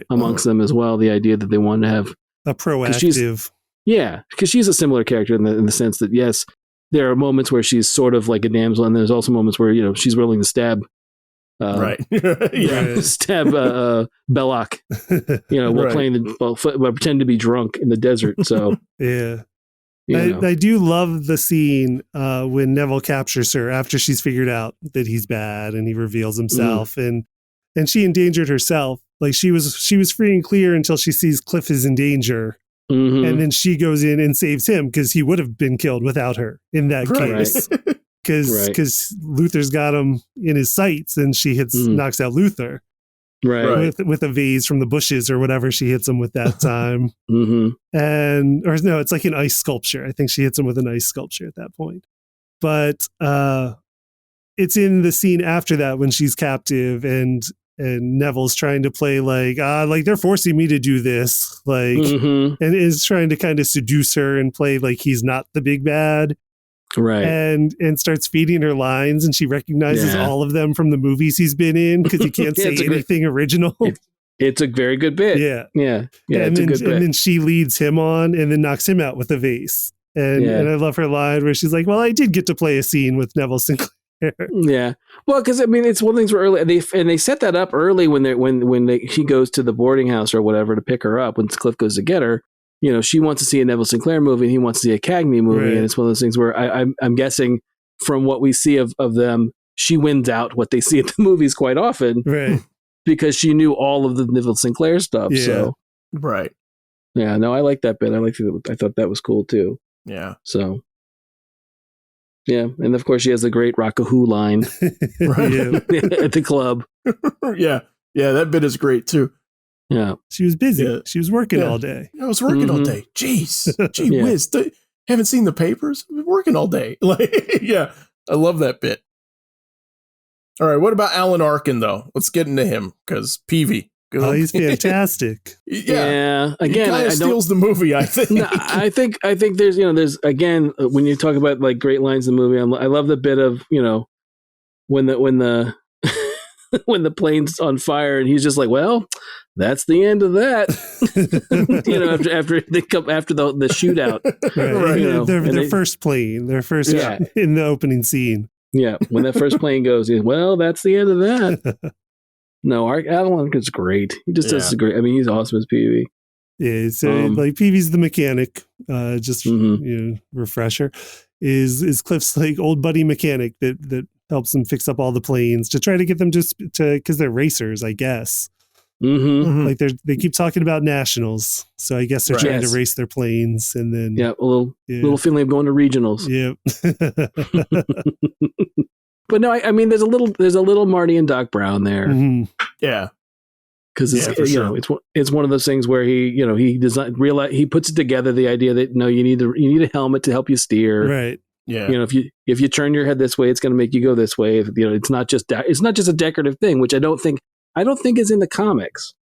amongst them as well. The idea that they wanted to have a proactive. Because she's a similar character in the sense that, yes, there are moments where she's sort of like a damsel, and there's also moments where, she's willing to stab. Stab Belloc, while pretend to be drunk in the desert. So yeah, I do love the scene when Neville captures her after she's figured out that he's bad and he reveals himself, and she endangered herself. Like she was free and clear until she sees Cliff is in danger, and then she goes in and saves him because he would have been killed without her in that case. Because Luther's got him in his sights, and she knocks out Luther, with a vase from the bushes or whatever she hits him with that time. It's like an ice sculpture. I think she hits him with an ice sculpture at that point. But it's in the scene after that when she's captive, and and Neville's trying to play like they're forcing me to do this, like, and is trying to kind of seduce her and play like he's not the big bad. Right. And starts feeding her lines, and she recognizes all of them from the movies he's been in because he can't say anything original. It's a very good bit. Yeah. It's a good bit. And then she leads him on and then knocks him out with a vase. And I love her line where she's like, well, I did get to play a scene with Neville Sinclair. Yeah. Well, because I mean, it's one of the things where early they set that up early when she goes to the boarding house or whatever to pick her up when Cliff goes to get her. You know, she wants to see a Neville Sinclair movie and he wants to see a Cagney movie. Right. And it's one of those things where I'm guessing from what we see of them, she wins out what they see at the movies quite often. Right. Because she knew all of the Neville Sinclair stuff. Yeah. So. Right. Yeah, no, I like that bit. I thought that was cool too. Yeah. So. Yeah, and of course she has the great Rockahoo line at the club. Yeah, that bit is great too. Yeah, she was busy. Yeah. She was working all day. I was working all day. Jeez, gee whiz! Haven't seen the papers. I've been working all day. Like, yeah, I love that bit. All right, what about Alan Arkin though? Let's get into him because Peavy. Oh, he's fantastic. Yeah. Again, he kind of steals the movie. I think. No, I think there's again when you talk about like great lines in the movie. I love the bit of when the when the plane's on fire and he's just like, well, that's the end of that. After they come after the shootout, right. Their first plane, in the opening scene. Yeah, when that first plane goes, well, that's the end of that. No, Alan is great. He just does great. I mean, he's awesome as Peavy. Yeah, so like Peavy's the mechanic. Just refresher is Cliff's like old buddy mechanic that helps him fix up all the planes to try to get them to because they're racers, I guess. Mm-hmm. Like they keep talking about nationals, so I guess they're trying to race their planes, and then a little feeling of going to regionals. Yep. But no, I mean, there's a little Marty and Doc Brown there. Mm-hmm. Yeah, because it's one of those things where he does not realize, he puts it together, the idea that you need a helmet to help you steer. Right. Yeah. If you turn your head this way, it's going to make you go this way. It's not just a decorative thing, which I don't think is in the comics.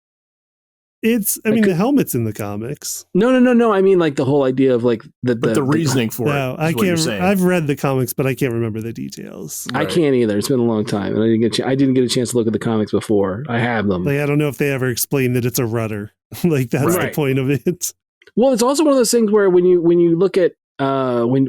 The helmet's in the comics. No. I mean, like the whole idea of like the reasoning for it. No, I can't. I've read the comics, but I can't remember the details. Right. I can't either. It's been a long time, and I didn't get a chance to look at the comics before. I have them. Like, I don't know if they ever explain that it's a rudder. Like that's the point of it. Well, it's also one of those things where when you look at when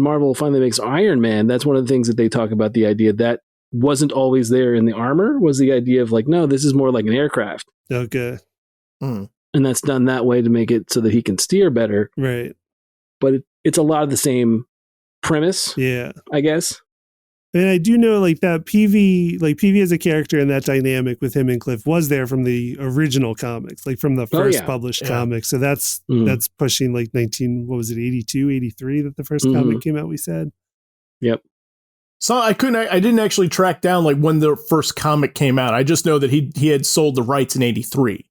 Marvel finally makes Iron Man, that's one of the things that they talk about, the idea that wasn't always there in the armor, was the idea of like, no, this is more like an aircraft. Okay. Mm. And that's done that way to make it so that he can steer better. Right. But it's a lot of the same premise. Yeah. I guess. And I do know like that Peavy as a character in that dynamic with him and Cliff was there from the original comics, like from the first published comics. So that's pushing like 82, 83 that the first comic came out, we said. Yep. So I didn't actually track down like when the first comic came out. I just know that he had sold the rights in 83.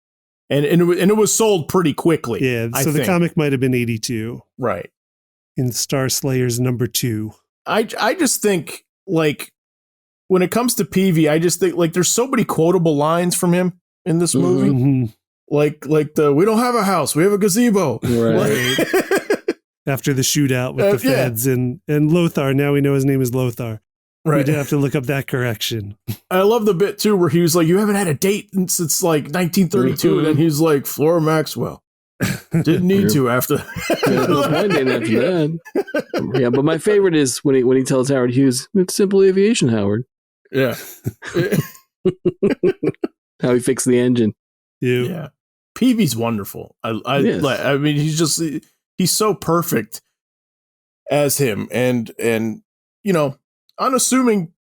And it was sold pretty quickly. Yeah, so the comic might have been 82. Right. In Star Slayers #2. I just think like when it comes to Peavy, I just think like there's so many quotable lines from him in this movie. Mm-hmm. Like we don't have a house, we have a gazebo. Right. After the shootout with the feds and Lothar, now we know his name is Lothar. Right. We did have to look up that correction. I love the bit too where he was like, you haven't had a date since like 1932. And then he's like, Flora Maxwell. Didn't need to after that. Yeah, but my favorite is when he tells Howard Hughes, it's Simple Aviation, Howard. Yeah. How he fixed the engine. Yeah. Peavy's wonderful. I mean, he's so perfect as him, and unassuming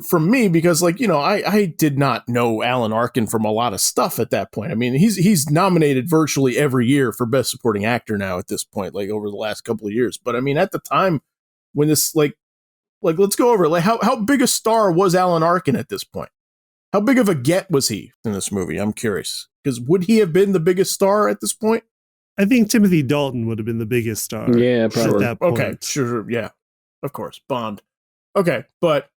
from me, because like I did not know Alan Arkin from a lot of stuff at that point. I mean, he's nominated virtually every year for Best Supporting Actor now at this point, like over the last couple of years. But I mean, at the time when this like let's go over it. Like how big a star was Alan Arkin at this point? How big of a get was he in this movie? I'm curious, because would he have been the biggest star at this point? I think Timothy Dalton would have been the biggest star. Yeah, probably. At that point. Okay, sure. Yeah, of course. Bond. Okay, but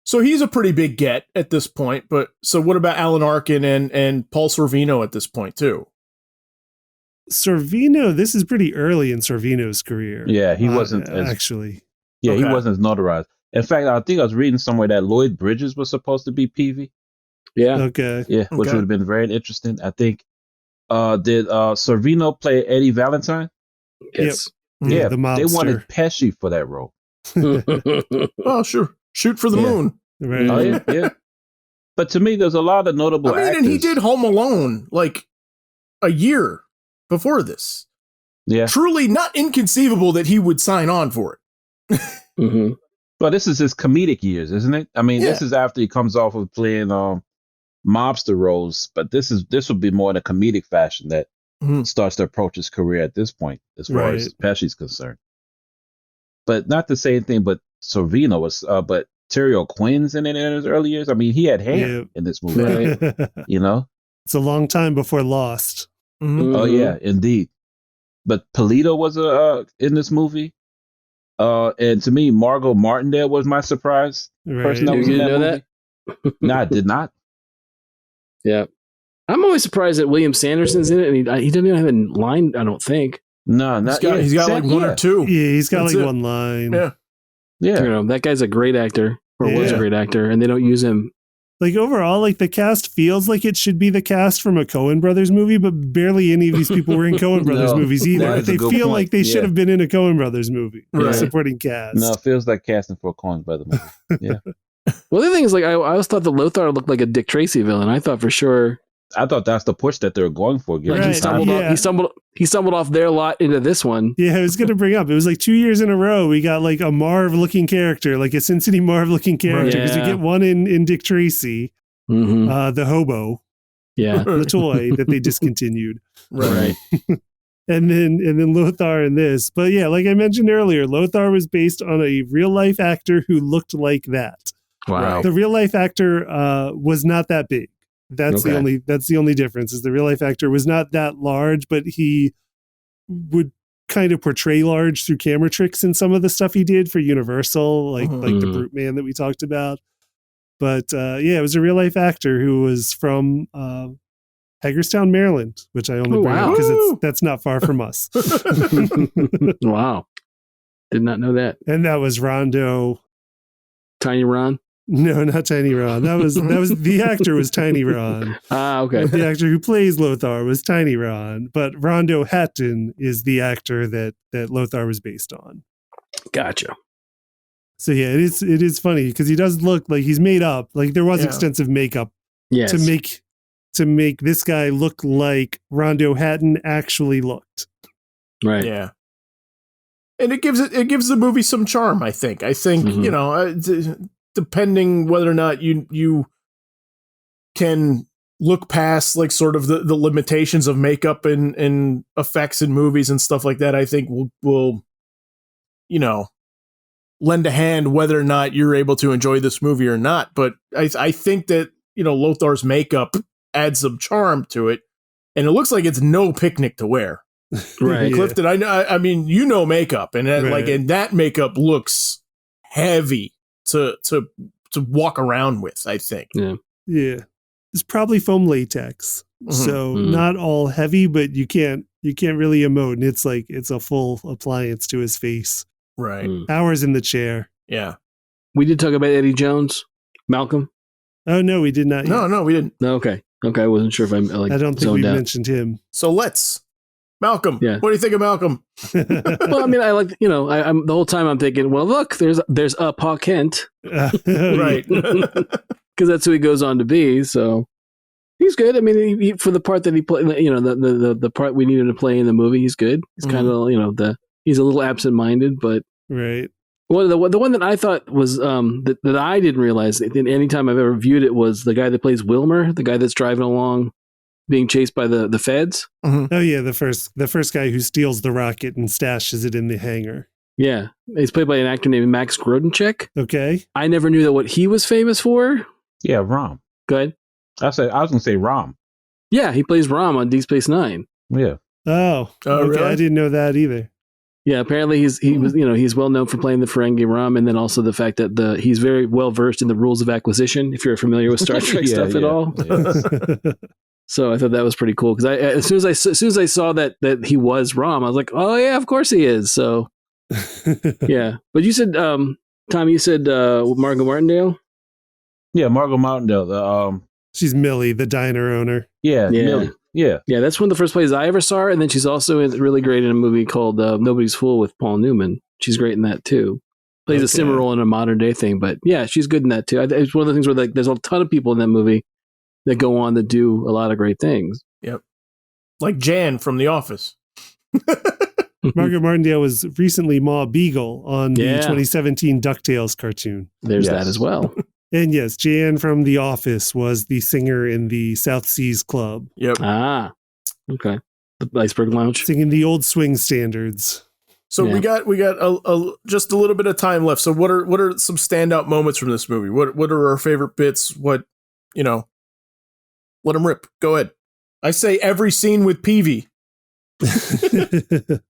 So he's a pretty big get at this point, but so what about Alan Arkin and Paul Sorvino at this point too? Sorvino, this is pretty early in Sorvino's career. Yeah, he wasn't actually. Yeah, he wasn't as notarized. In fact, I think I was reading somewhere that Lloyd Bridges was supposed to be Peavy. Yeah. Okay. Yeah, which would have been very interesting. I think. Did Sorvino play Eddie Valentine? Yes. Yep. Yeah, the mobster. They wanted Pesci for that role. Oh, sure. Shoot for the moon. Right. Oh, yeah. But to me, there's a lot of notable actors. And he did Home Alone like a year before this. Yeah. Truly not inconceivable that he would sign on for it. Mm-hmm. But this is his comedic years, isn't it? I mean, this is after he comes off of playing mobster roles, but this would be more in a comedic fashion that starts to approach his career at this point, as far as Pesci's concerned. But not to say anything, but Sorvino was, but Terry O'Quinn's in his early years. I mean, he had hair in this movie, right? You know? It's a long time before Lost. Mm-hmm. Oh, yeah, indeed. But Polito was in this movie. And to me, Margot Martindale was my surprise person that was in that movie. That? No, I did not. Yeah. I'm always surprised that William Sanderson's in it, and he doesn't even have a line, I don't think. No, not he's got like one or two. Yeah, he's got one line. Yeah. You know, that guy's a great actor, or was a great actor, and they don't use him. Like overall, like the cast feels like it should be the cast from a Coen Brothers movie, but barely any of these people were in Coen Brothers movies either. They feel like they should have been in a Coen Brothers movie, supporting cast. No, it feels like casting for a Coen Brothers movie. Yeah. Well, the other thing is, like, I always thought that Lothar looked like a Dick Tracy villain. I thought for sure. I thought that's the push that they were going for. Like he stumbled off their lot into this one. Yeah, I was going to bring up. It was like 2 years in a row we got like a Marv-looking character, like a Sin City Marv-looking character, because we get one in Dick Tracy, the hobo, the toy that they discontinued, right. and then Lothar in this. But yeah, like I mentioned earlier, Lothar was based on a real life actor who looked like that. Wow. The real life actor was not that big. That's the only difference, is the real life actor was not that large, but he would kind of portray large through camera tricks in some of the stuff he did for Universal, like the Brute Man that we talked about. But it was a real life actor who was from Hagerstown, Maryland, which I only bring up because that's not far from us. Wow. Did not know that. And that was Rondo. Tiny Ron? No, not Tiny Ron. That was the actor was Tiny Ron. Ah, okay. The actor who plays Lothar was Tiny Ron, but Rondo Hatton is the actor that Lothar was based on. Gotcha. So yeah, it is funny because he does look like he's made up. Like there was extensive makeup to make this guy look like Rondo Hatton actually looked. Right. Yeah. And it gives the movie some charm, I think. You know, depending whether or not you can look past like sort of the limitations of makeup and effects in movies and stuff like that, I think will you know, lend a hand whether or not you're able to enjoy this movie or not. But I think that, you know, Lothar's makeup adds some charm to it, and it looks like it's no picnic to wear. Right. Clifton, I mean, you know makeup, and and that makeup looks heavy to walk around with, I think. Yeah. It's probably foam latex. So not all heavy, but you can't really emote, and it's a full appliance to his face. Right. Hours in the chair. Yeah. We did talk about Eddie Jones, Malcolm. Oh no, we did not. No, we didn't. No, okay. I wasn't sure if I don't think we mentioned him. So Malcolm. Yeah. What do you think of Malcolm? Well, I mean, I like, you know, I'm the whole time I'm thinking, well, look, there's Pa Kent, right? Because that's who he goes on to be. So he's good. I mean, he, for the part that he played, you know, the part we needed to play in the movie, he's good. He's kind of, you know, he's a little absent-minded, but right. Well, the one that I thought was that I didn't realize any time I've ever viewed it was the guy that plays Wilmer, the guy that's driving along, being chased by the feds. Oh yeah, the first guy who steals the rocket and stashes it in the hangar. Yeah, he's played by an actor named Max Grodenchik. Okay, I never knew that what he was famous for. Yeah, Rom. Go ahead. I was gonna say Rom. Yeah, he plays Rom on Deep Space Nine. Yeah. Oh, okay. Really? I didn't know that either. Yeah, apparently he's well known for playing the Ferengi rum, and then also the fact that he's very well versed in the rules of acquisition. If you're familiar with Star Trek stuff at all, so I thought that was pretty cool because as soon as I saw that he was Rom, I was like, oh yeah, of course he is. So yeah, but you said Tom, you said Margot Martindale. Yeah, Margot Martindale. She's Millie, the diner owner. Yeah, Millie. Yeah, that's one of the first plays I ever saw her, and then she's also really great in a movie called Nobody's Fool with Paul Newman. She's great in that too. Plays a similar role in a modern day thing, but yeah, she's good in that too. It's one of the things where there's a ton of people in that movie that go on to do a lot of great things. Yep, like Jan from The Office. Margaret Martindale was recently Ma Beagle on the 2017 DuckTales cartoon. There's that as well. And yes, Jan from The Office was the singer in the South Seas Club. Yep. Ah, okay. The Iceberg Lounge. Singing the old swing standards. So we got just a little bit of time left. So what are some standout moments from this movie? What are our favorite bits? Let them rip. Go ahead. I say every scene with Peavy.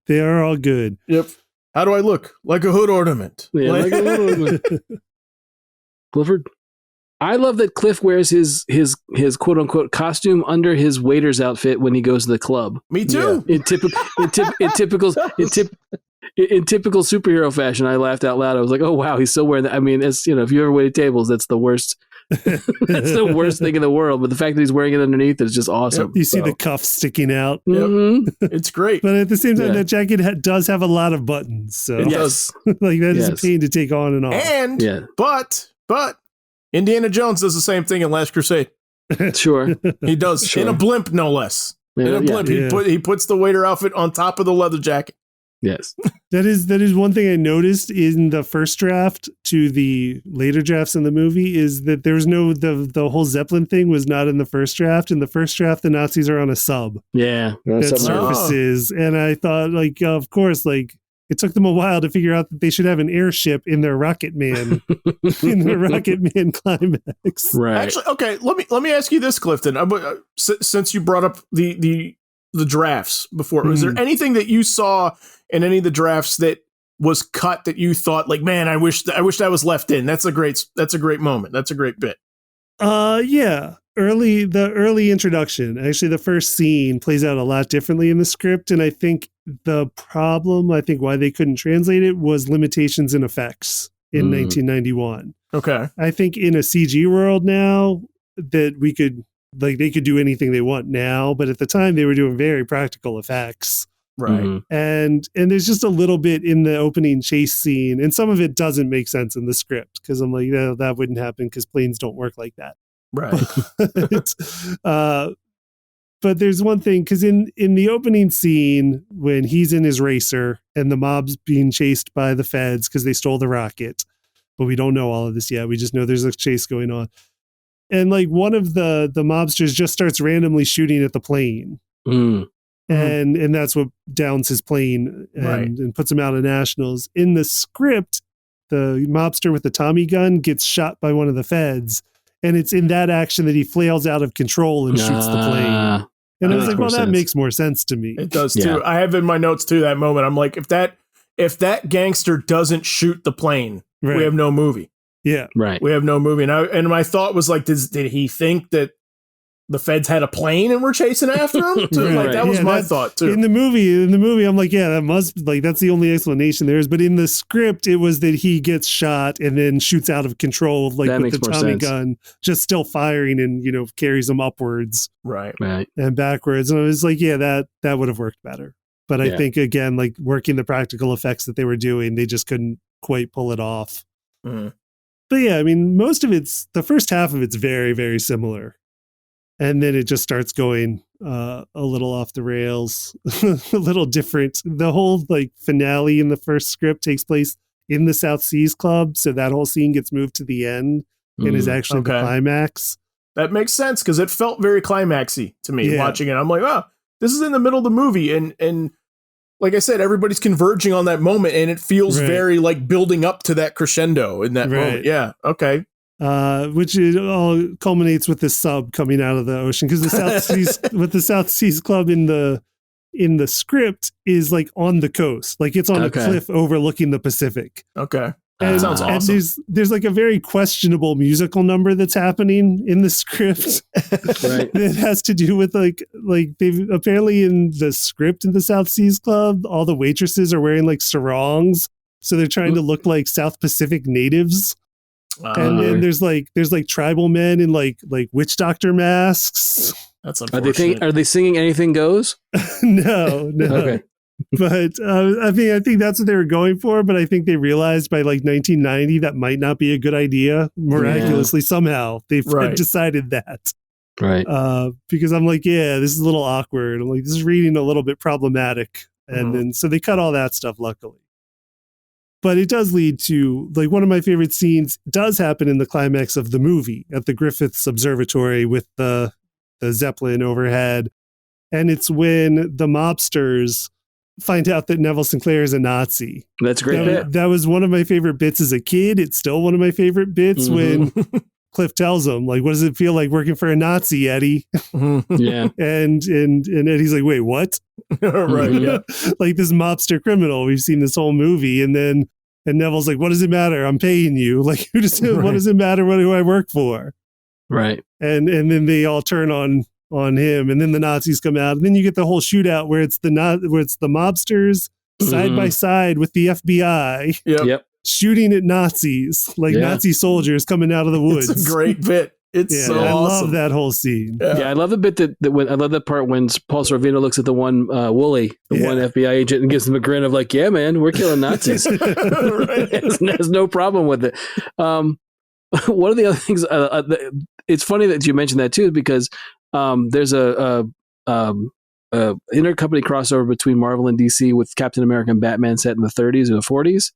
They are all good. Yep. How do I look? Like a hood ornament. Yeah, like a hood ornament. Clifford, I love that Cliff wears his quote unquote costume under his waiter's outfit when he goes to the club. Me too. Yeah. In typical superhero fashion, I laughed out loud. I was like, "Oh wow, he's still wearing that." I mean, it's if you ever waited tables, that's the worst. That's the worst thing in the world. But the fact that he's wearing it underneath is just awesome. Yep. You see the cuffs sticking out. Yep. Mm-hmm. It's great. But at the same time, that jacket does have a lot of buttons. So it does. Like that is a pain to take on and off. And but Indiana Jones does the same thing in Last Crusade. Sure, he does in a blimp, no less. In a blimp, he puts the waiter outfit on top of the leather jacket. Yes, that is one thing I noticed in the first draft to the later drafts in the movie is that there was the whole Zeppelin thing was not in the first draft. In the first draft, the Nazis are on a sub. Yeah, that surfaces, and I thought, of course, it took them a while to figure out that they should have an airship in their Rocket Man in the Rocket Man climax. Right. Actually, okay. Let me ask you this, Clifton. Since you brought up the drafts before, was there anything that you saw in any of the drafts that was cut that you thought man, I wish that was left in? That's a great moment. That's a great bit. Yeah. The early introduction, actually the first scene plays out a lot differently in the script. And I think the problem, why they couldn't translate it was limitations in effects in 1991. Okay. I think in a CG world now that we could, they could do anything they want now, but at the time they were doing very practical effects. Right. Mm-hmm. And there's just a little bit in the opening chase scene, and some of it doesn't make sense in the script because I'm like, no, that wouldn't happen because planes don't work like that. Right. But there's one thing, because in the opening scene, when he's in his racer and the mob's being chased by the feds because they stole the rocket, but we don't know all of this yet. We just know there's a chase going on. And one of the mobsters just starts randomly shooting at the plane. Mm. And that's what downs his plane and puts him out of nationals. In the script, the mobster with the Tommy gun gets shot by one of the feds. And it's in that action that he flails out of control and shoots the plane. And I was like, well, that makes more sense to me. It does too. I have in my notes too that moment. I'm like, if that gangster doesn't shoot the plane, we have no movie. Yeah. Right. We have no movie. And my thought was did he think that the feds had a plane and were chasing after him? That was my thought too. In the movie, I'm like, yeah, that must that's the only explanation there is. But in the script, it was that he gets shot and then shoots out of control, with the Tommy gun, just still firing and carries him upwards, right, and backwards. And I was like, yeah, that would have worked better. But I think again, working the practical effects that they were doing, they just couldn't quite pull it off. Mm-hmm. But yeah, I mean, most of the first half of it's very, very similar. And then it just starts going a little off the rails, a little different. The whole finale in the first script takes place in the South Seas Club. So that whole scene gets moved to the end and is actually the climax. That makes sense because it felt very climaxy to me watching it. I'm like, oh, this is in the middle of the movie. And like I said, everybody's converging on that moment and it feels very building up to that crescendo in that moment. Yeah. Okay. Which it all culminates with this sub coming out of the ocean because the South Seas with the South Seas Club in the in the script is like on the coast, like it's on a cliff overlooking the Pacific. Okay. And, sounds awesome. And there's like a very questionable musical number that's happening in the script that has to do with like they've apparently in the script in the South Seas Club, all the waitresses are wearing like sarongs, so they're trying to look like South Pacific natives. And then there's like tribal men in like witch doctor masks. That's unfortunate. Are they singing Anything Goes? No. Okay. But I think that's what they were going for. But I think they realized by like 1990 that might not be a good idea. Miraculously, somehow they've decided that. Right. Because I'm like, yeah, this is a little awkward. I'm like, this is reading a little bit problematic. And then so they cut all that stuff, luckily. But it does lead to, like, one of my favorite scenes does happen in the climax of the movie at the Griffiths Observatory with the Zeppelin overhead. And it's when the mobsters find out that Neville Sinclair is a Nazi. That's a great bit. That was one of my favorite bits as a kid. It's still one of my favorite bits when Cliff tells him, like, what does it feel like working for a Nazi, Eddie? Yeah. And Eddie's like, wait, what? Right. Yeah. Like this mobster criminal. We've seen this whole movie. And Neville's like, what does it matter? I'm paying you. Like, what does it matter who I work for? Right. And then they all turn on him, and then the Nazis come out, and then you get the whole shootout where it's the mobsters side by side with the FBI Yep. shooting at Nazis, like Nazi soldiers coming out of the woods. It's a great bit. It's so awesome. I love that whole scene. Yeah, I love the bit that when I love that part when Paul Sorvino looks at the one Wooly, the one FBI agent, and gives him a grin of like, yeah, man, we're killing Nazis. Has no problem with it. One of the other things, it's funny that you mentioned that too, because there's a intercompany crossover between Marvel and DC with Captain America and Batman set in the 30s or the 40s.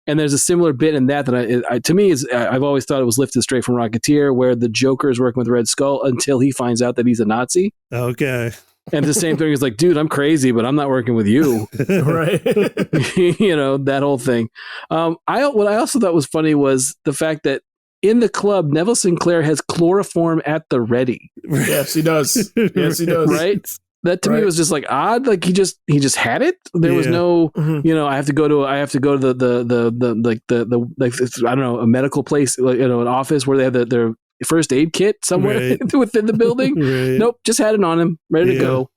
And there's a similar bit in that to me I've always thought it was lifted straight from Rocketeer, where the Joker is working with Red Skull until he finds out that he's a Nazi. Okay. And the same thing is like, dude, I'm crazy, but I'm not working with you. Right. That whole thing. What I also thought was funny was the fact that in the club, Neville Sinclair has chloroform at the ready. Yes, he does. Yes, he does. Right? That to me was just like odd. Like he just had it. There was no, I have to go to the I don't know, a medical place, like, an office where they have their first aid kit somewhere within the building. Nope, just had it on him, ready to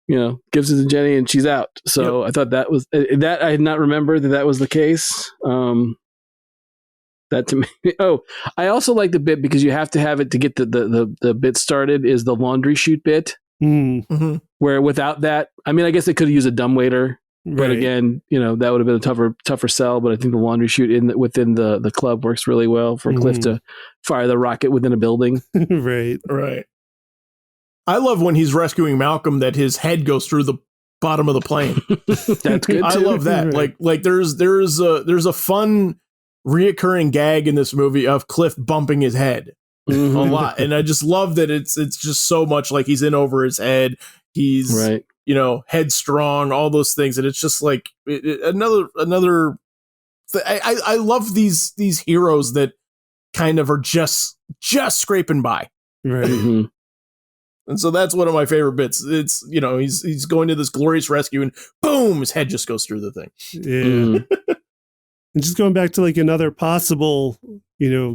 go. Gives it to Jenny and she's out. So I thought that was that I had not remembered that was the case. That to me. Oh, I also like the bit because you have to have it to get the bit started. Is the laundry chute bit, where without that, I mean, I guess they could use a dumbwaiter, but again, that would have been a tougher sell. But I think the laundry chute within the club works really well for Cliff to fire the rocket within a building. Right. I love when he's rescuing Malcolm that his head goes through the bottom of the plane. That's good too. I love that. Like there's a fun reoccurring gag in this movie of Cliff bumping his head a lot, and I just love that it's just so much like he's in over his head, he's headstrong, all those things, and it's just like another I love these heroes that kind of are just scraping by, right. And so that's one of my favorite bits. It's he's going to this glorious rescue and boom, his head just goes through the thing. And just going back to like another possible,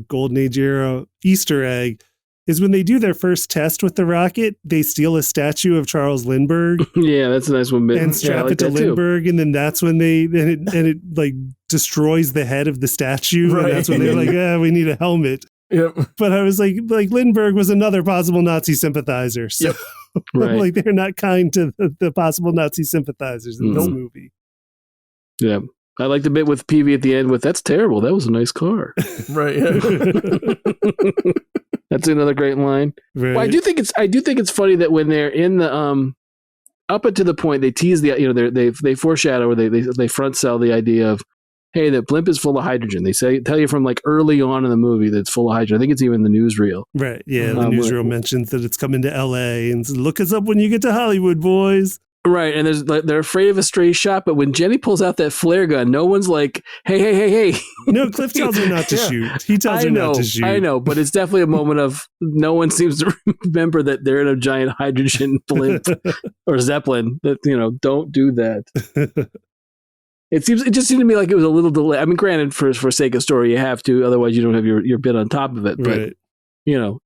Golden Age era Easter egg is when they do their first test with the rocket, they steal a statue of Charles Lindbergh. Yeah, that's a nice one. And strap it to Lindbergh, and then that's when it like destroys the head of the statue, and that's when they're like, we need a helmet. Yep. But I was like Lindbergh was another possible Nazi sympathizer, so like they're not kind to the possible Nazi sympathizers in this movie. Yeah. I like the bit with Peavy at the end with, that's terrible. That was a nice car. Right. That's another great line. Right. Well, I do think it's funny that when they're in the up until the point they tease they foreshadow or they front sell the idea of, hey, the blimp is full of hydrogen. They tell you from like early on in the movie that it's full of hydrogen. I think it's even the newsreel. Right. Yeah. The newsreel mentions that it's coming to LA and says, look us up when you get to Hollywood, boys. Right, and they're afraid of a stray shot, but when Jenny pulls out that flare gun, no one's like, hey. No, Cliff tells her not to shoot. He tells her not to shoot. I know, but it's definitely a moment of no one seems to remember that they're in a giant hydrogen blimp or Zeppelin. That don't do that. It just seemed to me like it was a little delay. I mean, granted, for sake of story, you have to, otherwise you don't have your bit on top of it. But right.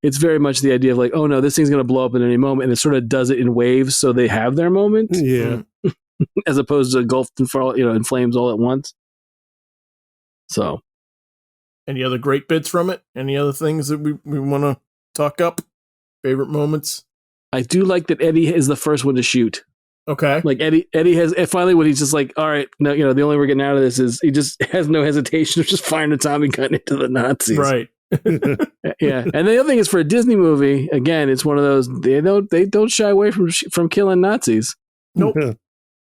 It's very much the idea of like, oh no, this thing's going to blow up at any moment, and it sort of does it in waves, so they have their moment. Yeah. As opposed to engulfed in flames all at once. So, any other great bits from it? Any other things that we want to talk up? Favorite moments? I do like that Eddie is the first one to shoot. Okay. Like Eddie has finally when he's just like, all right, no, the only way we're getting out of this is he just has no hesitation of just firing a Tommy gun into the Nazis. Right. Yeah, and the other thing is for a Disney movie, again, it's one of those they don't shy away from killing Nazis. Nope,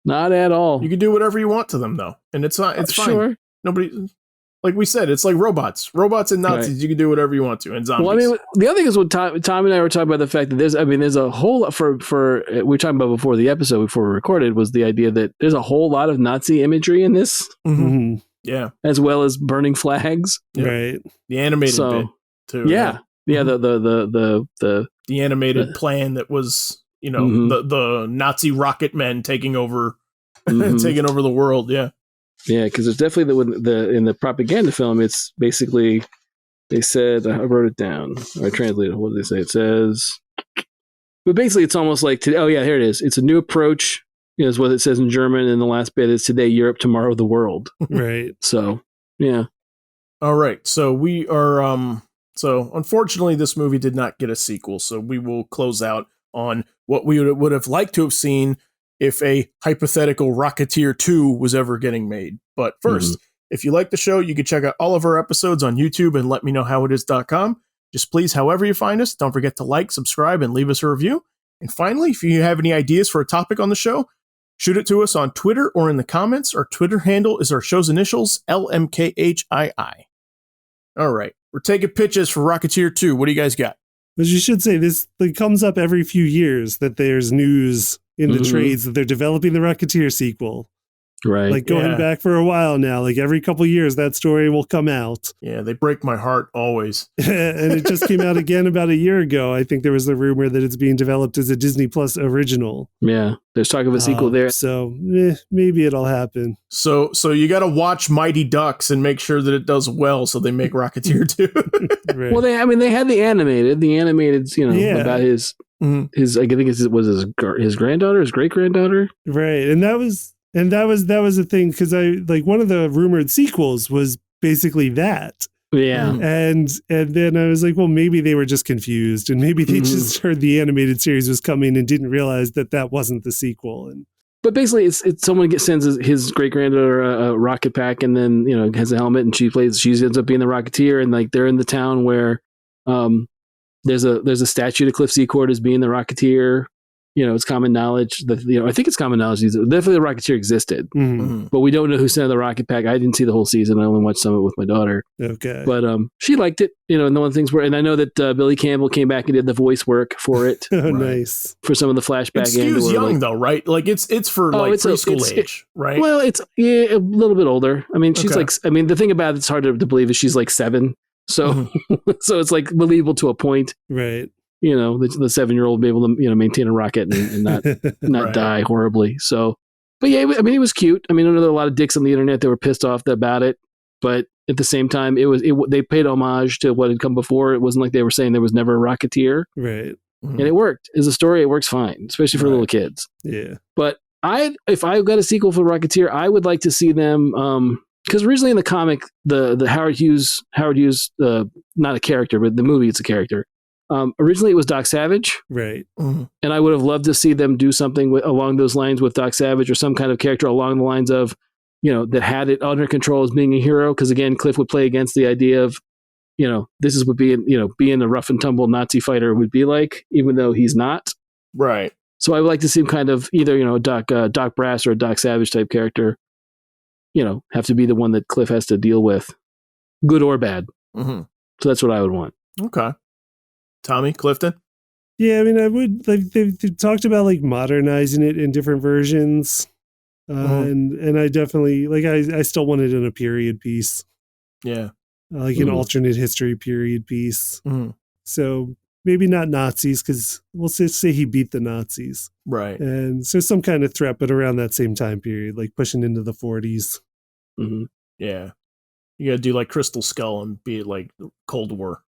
not at all. You can do whatever you want to them though, and it's fine. Sure. Nobody, like we said, it's like robots and Nazis. Right. You can do whatever you want to, and zombies. Well, I mean, the other thing is what Tom and I were talking about the fact that there's a whole lot for we were talking about before the episode before we recorded was the idea that there's a whole lot of Nazi imagery in this. Mm-hmm. Yeah, as well as burning flags. Right. The animated bit too. Yeah. Yeah. The animated plan that was the Nazi rocket men taking over the world. Yeah. Yeah, because there's definitely in the propaganda film. It's basically they said I wrote it down. I translated. What did they say? It says, but basically it's almost like today. Oh yeah, here it is. It's a new approach. Is what it says in German, and the last bit is today Europe, tomorrow the world. Right. So, yeah. All right. So we are so unfortunately this movie did not get a sequel, so we will close out on what we would have liked to have seen if a hypothetical Rocketeer 2 was ever getting made. But first, if you like the show, you can check out all of our episodes on YouTube and letmeknowhowitis.com. Just please, however you find us, don't forget to like, subscribe, and leave us a review. And finally, if you have any ideas for a topic on the show, shoot it to us on Twitter or in the comments. Our Twitter handle is our show's initials, LMKHII. All right. We're taking pitches for Rocketeer 2. What do you guys got? But you should say this comes up every few years that there's news in the trades that they're developing the Rocketeer sequel. Right. Like going back for a while now, like every couple of years that story will come out. Yeah, they break my heart always. And it just came out again about a year ago. I think there was the rumor that it's being developed as a Disney Plus original. Yeah, there's talk of a sequel there. So maybe it'll happen. So you got to watch Mighty Ducks and make sure that it does well so they make Rocketeer 2. Right. Well, they had the animated, about his, I think it was his granddaughter, his great granddaughter. Right. And that was the thing, because one of the rumored sequels was basically that. Yeah. And then I was like, well, maybe they were just confused, and maybe they just heard the animated series was coming and didn't realize that wasn't the sequel. But basically, it's someone sends his great granddaughter a rocket pack, and then has a helmet, and she ends up being the Rocketeer, and like they're in the town where there's a statue to Cliff Secord as being the Rocketeer. It's common knowledge that, I think it's common knowledge. Definitely the Rocketeer existed, but we don't know who sent the rocket pack. I didn't see the whole season. I only watched some of it with my daughter. Okay. But she liked it, and the one things were, and I know that Billy Campbell came back and did the voice work for it. Oh, nice. For some of the flashback. It skews young though, right? Like it's for preschool age, right? Well, it's a little bit older. I mean, she's the thing about it's hard to believe is she's like 7. So, so it's like believable to a point. Right. The 7-year-old be able to maintain a rocket and not right. die horribly. So, but yeah, I mean, it was cute. I mean, I know there were a lot of dicks on the internet that were pissed off about it, but at the same time, they paid homage to what had come before. It wasn't like they were saying there was never a Rocketeer, right? And it worked as a story. It works fine, especially for little kids. Yeah. But if I got a sequel for Rocketeer, I would like to see them. Because originally in the comic, the Howard Hughes, not a character, but the movie, it's a character. Originally, it was Doc Savage, right? And I would have loved to see them do something along those lines with Doc Savage, or some kind of character along the lines of, that had it under control as being a hero. Because again, Cliff would play against the idea of, this is what being a rough and tumble Nazi fighter would be like, even though he's not. Right. So I would like to see him kind of either Doc Brass or a Doc Savage type character, have to be the one that Cliff has to deal with, good or bad. So that's what I would want. Okay. Tommy, Clifton? Yeah, I mean, I would like they've talked about like modernizing it in different versions, and I definitely like I still want it in a period piece. Yeah, like an alternate history period piece. So maybe not Nazis, because we'll say he beat the Nazis, right? And so some kind of threat, but around that same time period, like pushing into the 40s. Yeah, you gotta do like Crystal Skull and be like Cold War,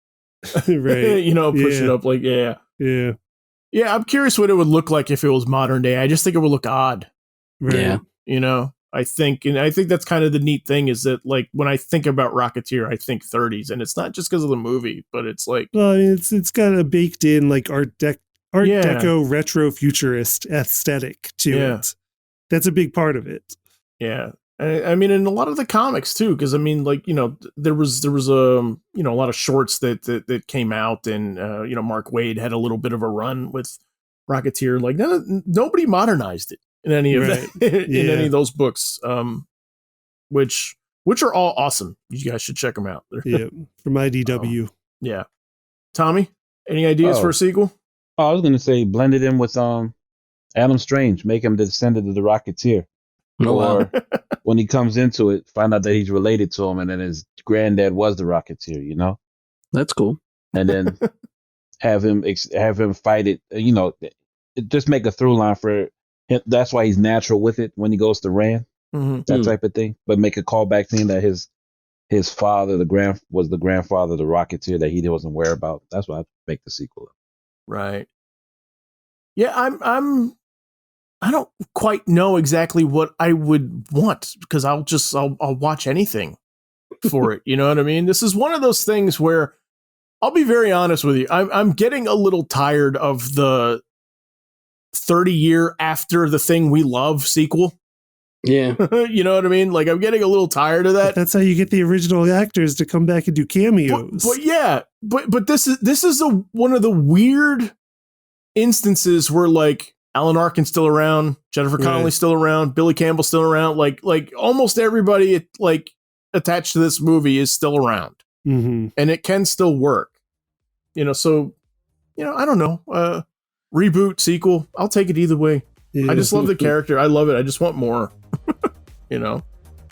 right? You know, push it up like yeah. I'm curious what it would look like if it was modern day. I just think it would look odd. Right. Yeah, you know. I think that's kind of the neat thing is that like when I think about Rocketeer, I think 30s, and it's not just because of the movie, but it's like, well, I mean, it's got a baked in like Art Deco retro futurist aesthetic to it. That's a big part of it. Yeah, I mean, in a lot of the comics too, because I mean, like there was a lot of shorts that came out, and Mark Waid had a little bit of a run with Rocketeer. Like nobody modernized it in any of that, in any of those books, which are all awesome. You guys should check them out. From IDW. Yeah, Tommy, any ideas for a sequel? I was gonna say blend it in with Adam Strange, make him the descendant of the Rocketeer. Or when he comes into it, find out that he's related to him, and then his granddad was the Rocketeer. You know, that's cool. And then have him fight it. Just make a through line for him. That's why he's natural with it when he goes to Rand, that type of thing. But make a callback thing that his father, was the grandfather of the Rocketeer that he wasn't aware about. That's why I make the sequel. Right. Yeah, I don't quite know exactly what I would want because I'll watch anything for it. You know what I mean? This is one of those things where I'll be very honest with you. I'm getting a little tired of the 30-year after the thing we love sequel. Yeah. You know what I mean? Like I'm getting a little tired of that. But that's how you get the original actors to come back and do cameos. But this is one of the weird instances where like Alan Arkin's still around, Jennifer Connelly's still around, Billy Campbell's still around, like almost everybody like attached to this movie is still around. And it can still work. So I don't know. Reboot, sequel, I'll take it either way. I just love the character. I love it. I just want more.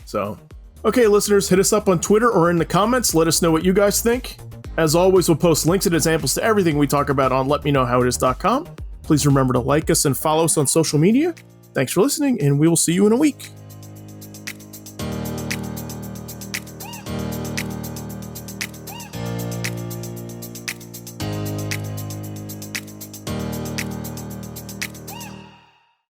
So okay, listeners, hit us up on Twitter or in the comments. Let us know what you guys think. As always, we'll post links and examples to everything we talk about on letmeknowhowitis.com. Please remember to like us and follow us on social media. Thanks for listening, and we will see you in a week.